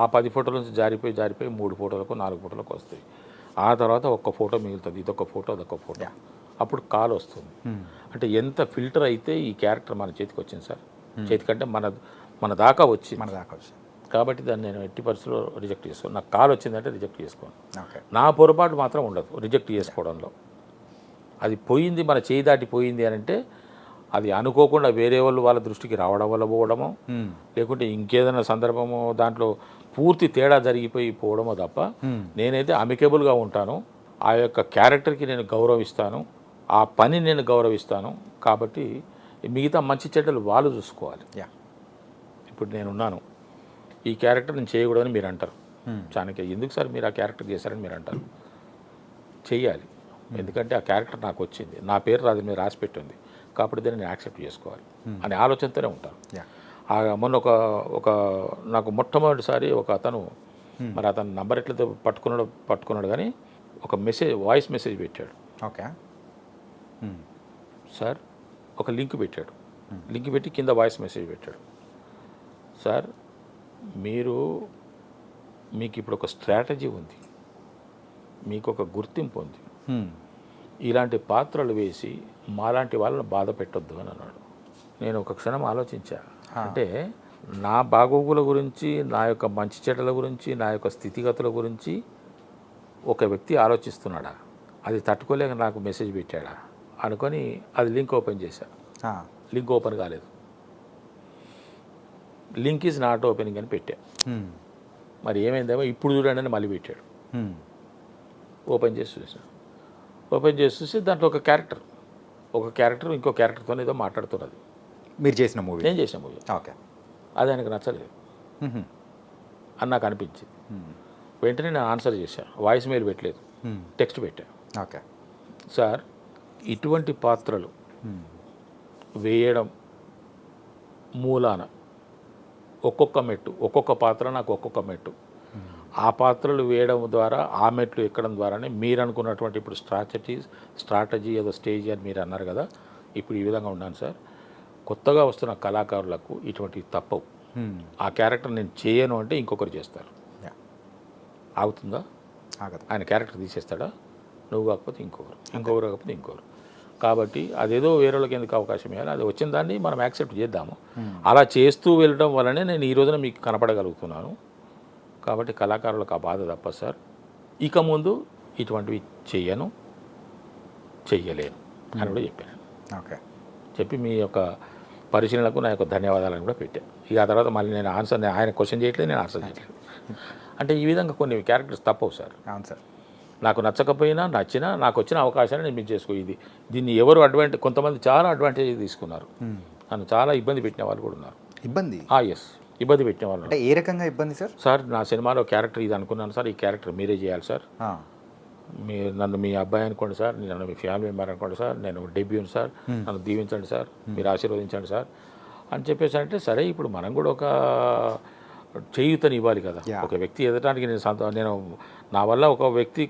ఆ 10 ఫోటోల నుంచి జారిపోయి 3 ఫోటోలకు 4 ఫోటోలకు వస్తాయి. ఆ తర్వాత ఒక్క ఫోటో మిగులుతుంది, ఇదొక ఫోటో అదొక ఫోటో. అప్పుడు కాల్ వస్తుంది. అంటే ఎంత ఫిల్టర్ అయితే ఈ క్యారెక్టర్ మన చేతికి వచ్చింది సార్, చేతికంటే మన దాకా వచ్చింది. కాబట్టి దాన్ని నేను ఎట్టి పరిస్థితుల్లో రిజెక్ట్ చేసుకోను. నాకు కాల్ వచ్చిందంటే రిజెక్ట్ చేసుకోను. నా పొరపాటు మాత్రం ఉండదు రిజెక్ట్ చేసుకోవడంలో. అది పోయింది, మన చేయి దాటిపోయింది అని అంటే అది అనుకోకుండా వేరే వాళ్ళు వాళ్ళ దృష్టికి రావడం వల్ల పోవడమో, లేకుంటే ఇంకేదైనా సందర్భమో దాంట్లో పూర్తి తేడా జరిగిపోయి పోవడమో తప్ప నేనైతే అమికేబుల్గా ఉంటాను. ఆ యొక్క క్యారెక్టర్కి నేను గౌరవిస్తాను, ఆ పని నేను గౌరవిస్తాను. కాబట్టి మిగతా మంచి చెడ్డలు వాళ్ళు చూసుకోవాలి. ఇప్పుడు నేనున్నాను, ఈ క్యారెక్టర్ నేను చేయకూడదని మీరు అంటారు. చాణక్య ఎందుకు సార్ మీరు ఆ క్యారెక్టర్ చేశారని మీరు అంటారు. చెయ్యాలి, ఎందుకంటే ఆ క్యారెక్టర్ నాకు వచ్చింది, నా పేరు రాదు మీరు రాసి పెట్టింది, కాబట్టి దాన్ని నేను యాక్సెప్ట్ చేసుకోవాలి అనే ఆలోచనతోనే ఉంటాను. మొన్న ఒక నాకు మొట్టమొదటిసారి ఒక అతను, మరి అతను నంబర్ ఎట్లయితే పట్టుకున్నాడు కానీ ఒక మెసేజ్, వాయిస్ మెసేజ్ పెట్టాడు.
ఓకే
సార్ ఒక లింక్ పెట్టాడు, లింక్ పెట్టి కింద వాయిస్ మెసేజ్ పెట్టాడు. సార్ మీకు ఇప్పుడు ఒక స్ట్రాటజీ ఉంది, మీకు ఒక గుర్తింపు ఉంది, ఇలాంటి పాత్రలు వేసి మాలాంటి వాళ్ళని బాధ పెట్టొద్దు అని అన్నాడు. నేను ఒక క్షణం ఆలోచించా, అంటే నా బాగోగుల గురించి, నా యొక్క మంచి చెడ్డల గురించి, నా యొక్క స్థితిగతుల గురించి ఒక వ్యక్తి ఆలోచిస్తున్నాడా, అది తట్టుకోలేక నాకు మెసేజ్ పెట్టాడా అనుకొని అది లింక్ ఓపెన్ చేశా. లింక్ ఓపెన్ కాలేదు. లింక్ ఈజ్ నాట్ ఓపెనింగ్ అని పెట్టా. మరి ఏమైందేమో ఇప్పుడు చూడండి అని మళ్ళీ పెట్టాడు. ఓపెన్ చేసి చూసాను. ఓపెన్ చేసి చూసి దాంట్లో ఒక క్యారెక్టర్ ఇంకో క్యారెక్టర్తో ఏదో మాట్లాడుతున్నది.
మీరు చేసిన మూవీ?
నేను చేసిన మూవీ.
ఓకే.
అది ఆయనకు నచ్చలేదు అని నాకు అనిపించింది. వెంటనే నేను ఆన్సర్ చేశాను. వాయిస్ మెయిల్ పెట్టలేదు, టెక్స్ట్ పెట్టా.
ఓకే
సార్, ఇటువంటి పాత్రలు వేయడం మూలాన ఒక్కొక్క పాత్ర నాకు ఒక్కొక్క మెట్టు. ఆ పాత్రలు వేయడం ద్వారా ఆ మెట్లు ఎక్కడం ద్వారానే మీరు అనుకున్నటువంటి ఇప్పుడు స్ట్రాటజీ ఏదో స్టేజ్ అని మీరు అన్నారు కదా, ఇప్పుడు ఈ విధంగా ఉన్నాను సార్. కొత్తగా వస్తున్న కళాకారులకు ఇటువంటివి తప్పవు. ఆ క్యారెక్టర్ నేను చేయను అంటే ఇంకొకరు చేస్తారు. ఆగుతుందా? ఆయన క్యారెక్టర్ తీసేస్తాడా? నువ్వు కాకపోతే ఇంకొకరు కాకపోతే ఇంకొకరు. కాబట్టి అదేదో వేరే వాళ్ళకి ఎందుకు అవకాశం ఇవ్వాలి? అది వచ్చిన దాన్ని మనం యాక్సెప్ట్ చేద్దాము. అలా చేస్తూ వెళ్ళడం వల్లనే నేను ఈ రోజున మీకు కనపడగలుగుతున్నాను. కాబట్టి కళాకారులకు ఆ బాధ తప్ప సార్. ఇక ముందు ఇటువంటివి చెయ్యలేను అని కూడా చెప్పాను.
ఓకే.
చెప్పి మీ యొక్క పరిశీలనకు నా యొక్క ధన్యవాదాలను కూడా పెట్టాను. ఇక ఆ తర్వాత మళ్ళీ నేను ఆయన క్వశ్చన్ చేయట్లేదు, నేను ఆన్సర్ చేయట్లేదు. అంటే ఈ విధంగా కొన్ని క్యారెక్టర్స్ తప్పవు సార్.
అవును సార్.
నాకు నచ్చకపోయినా నచ్చినా నాకు వచ్చిన అవకాశాన్ని నేను మీకు దీన్ని ఎవరు కొంతమంది చాలా అడ్వాంటేజ్ తీసుకున్నారు. నన్ను చాలా ఇబ్బంది పెట్టిన వాళ్ళు కూడా ఉన్నారు.
ఇబ్బంది?
ఎస్, ఇబ్బంది పెట్టిన వాళ్ళు.
అంటే ఏ రకంగా ఇబ్బంది సార్?
సార్, నా సినిమాలో క్యారెక్టర్ ఇది అనుకున్నాను సార్, ఈ క్యారెక్టర్ మీరే చేయాలి సార్. నన్ను మీ అబ్బాయి అనుకోండి సార్, నన్ను మీ ఫ్యామిలీ మెంబర్ అనుకోండి సార్, నేను డెబ్యూని సార్, నన్ను దీవించండి సార్, మీరు ఆశీర్వదించండి సార్ అని చెప్పేసి అంటే, సరే ఇప్పుడు మనం కూడా ఒక చేయూతని ఇవ్వాలి కదా. ఒక వ్యక్తి ఎదటానికి నేను నా వల్ల ఒక వ్యక్తి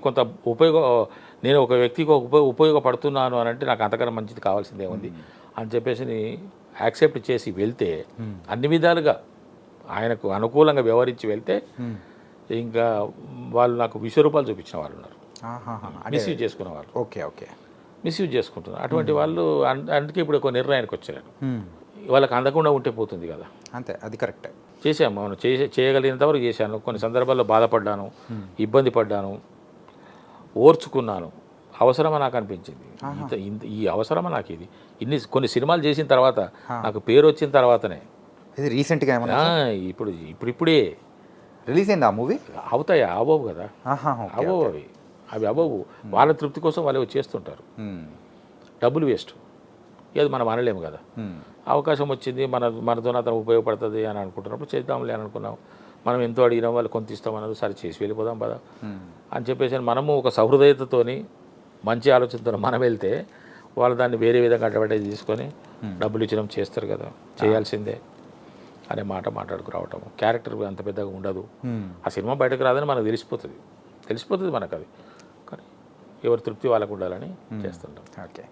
నేను ఒక వ్యక్తికి ఉపయోగపడుతున్నాను అని అంటే నాకు అంతకన్నా మంచిది కావాల్సిందే ఉంది అని చెప్పేసి యాక్సెప్ట్ చేసి వెళ్తే, అన్ని విధాలుగా ఆయనకు అనుకూలంగా వ్యవహరించి వెళ్తే ఇంకా వాళ్ళు నాకు విశ్వరూపాలు చూపించిన వాళ్ళు ఉన్నారు. మిస్యూజ్ చేసుకున్న వాళ్ళు.
ఓకే.
మిస్యూజ్ చేసుకుంటున్నారు అటువంటి వాళ్ళు. అందుకే ఇప్పుడు ఒక నిర్ణయానికి వచ్చాను. వాళ్ళకి అందకుండా ఉంటే పోతుంది కదా.
అంతే, అది కరెక్టే.
చేశాము, మనం చేయగలిగినంత వరకు చేశాను. కొన్ని సందర్భాల్లో బాధపడ్డాను, ఇబ్బంది పడ్డాను, ఓర్చుకున్నాను. అవసరమా నాకు అనిపించింది. ఈ అవసరమా నాకు ఇది? కొన్ని సినిమాలు చేసిన తర్వాత, నాకు పేరు వచ్చిన తర్వాతనే.
ఇది రీసెంట్గా
ఇప్పుడే
రిలీజ్ అయింది ఆ మూవీ?
అవుతాయా? అవ్వవు కదా. అవ్వవు అవి అవ్వవు. వాళ్ళ తృప్తి కోసం వాళ్ళు చేస్తుంటారు. డబ్బులు వేస్ట్. అది మనం అనలేము కదా. అవకాశం వచ్చింది, మనతో అతను ఉపయోగపడుతుంది అని అనుకుంటున్నప్పుడు చేద్దాంలే అని అనుకున్నాం. మనం ఎంతో అడిగినాం, వాళ్ళు కొంత ఇస్తామన్నారు, సరే చేసి వెళ్ళిపోదాం పదా అని చెప్పేసి మనము ఒక సహృదయతతోని మంచి ఆలోచనతో మనం వెళ్తే, వాళ్ళు దాన్ని వేరే విధంగా అడ్వర్టైజ్ తీసుకొని డబ్బులు ఇచ్చడం చేస్తారు కదా, చేయాల్సిందే అనే మాట మాట్లాడుకురావటము. క్యారెక్టర్ అంత పెద్దగా ఉండదు. ఆ సినిమా బయటకు రాదని మనకు తెలిసిపోతుంది మనకు అది. కానీ ఎవరి తృప్తి వాళ్ళకు ఉండాలని చేస్తుంటాం.
ఓకే.